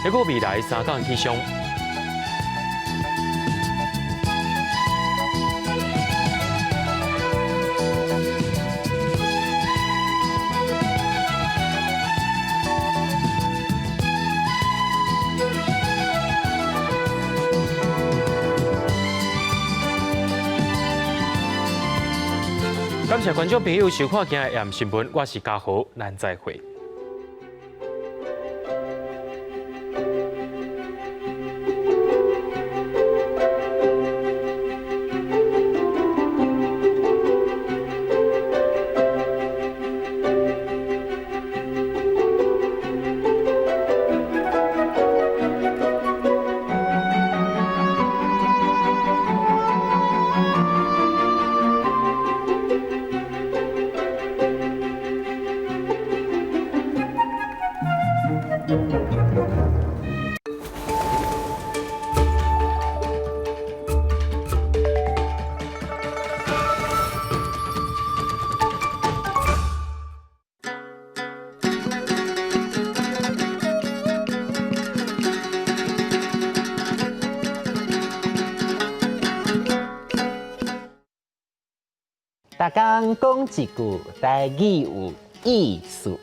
[SPEAKER 1] 预估未来3天气象。感谢观众朋友收看今日AM新闻，我是嘉豪，咱再会。
[SPEAKER 3] 大家讲一句台语有意思。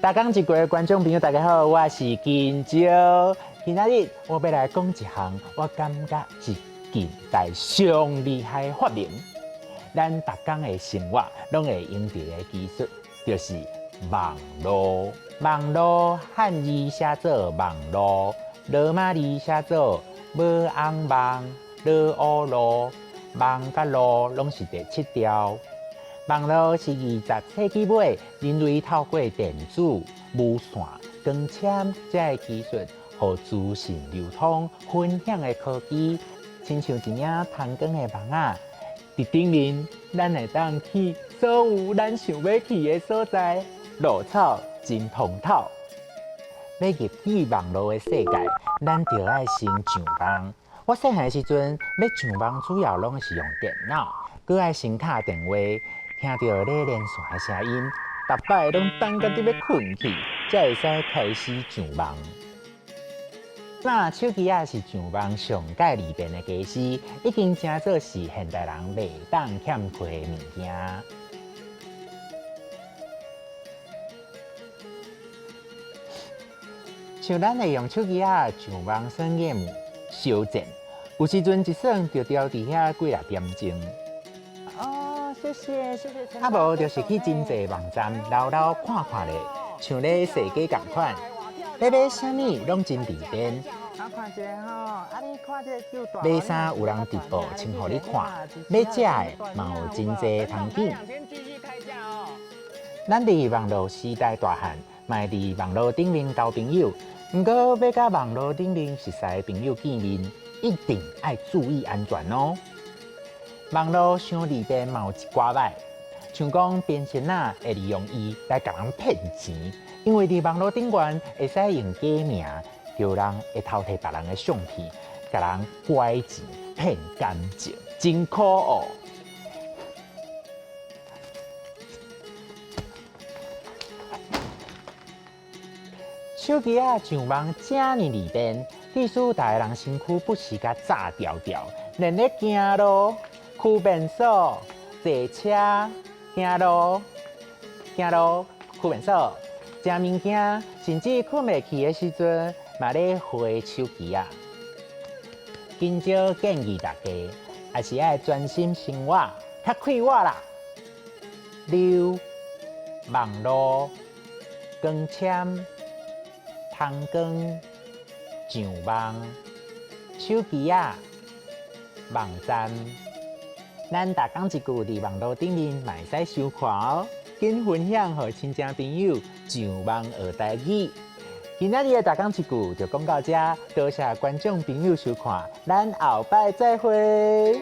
[SPEAKER 3] 大家一句的观众朋友，大家好，我是金蕉。今仔日我要来讲一项我感觉是近代上厉害的发明，咱大家的生活拢会用到的技术，就是网络。网络汉字写作网络，罗马字写作无红网，罗乌路。网甲路拢是第7条。网络是20世纪尾人类透过电子、无线、光纤这个技术，互资讯流通、分享的科技，亲像一领通光的网仔，伫顶面，咱会当去所有咱想要去的所在，路草真通透。要入去网络的世界，咱就要先上网。我细汉的时阵，要上网主要拢是用电脑，佮爱先敲电话，听到咧连线的声音，逐摆拢等到你要困去，才会使开始上网。那手机啊是上网上界利便的家私，已经真做是现代人袂当欠缺的物件。像咱会用手机啊上网耍 game。小贱，有时阵一算就掉伫遐几啊点钟。哦，谢谢。啊无就是去真济网站溜溜看看咧，像咧世界共款，要买啥物拢真利便。我看一下吼，啊你看这就大。买衫有人直播穿互你看，买食的嘛有真济通拣。咱伫网络时代大汉，嘛会伫网络顶面交朋友。不过，要甲网络顶面熟悉的朋友见面，一定要注意安全哦。网络伤利便嘛有一寡歹，像讲变身仔会利用伊来甲人骗钱，因为伫网络顶悬会使用假名，叫人会偷摕别人的相片，甲人拐钱骗感情，真可恶。手机啊上网正呢利便，致使大家人身躯不时甲炸掉掉，连咧行路、去便所、坐车、行路、去便所、食物件，甚至困袂去的时阵，嘛咧回手机啊。今朝建议大家，还是爱专心生活，较快活啦。溜、网络、光纤、通光、上网、手机啊、网站，咱大讲一句伫网络顶面，嘛会使收看哦。紧分享互亲戚朋友，上网学台语。今仔日的大讲一句就讲到这，多谢观众朋友收看，咱后摆再会。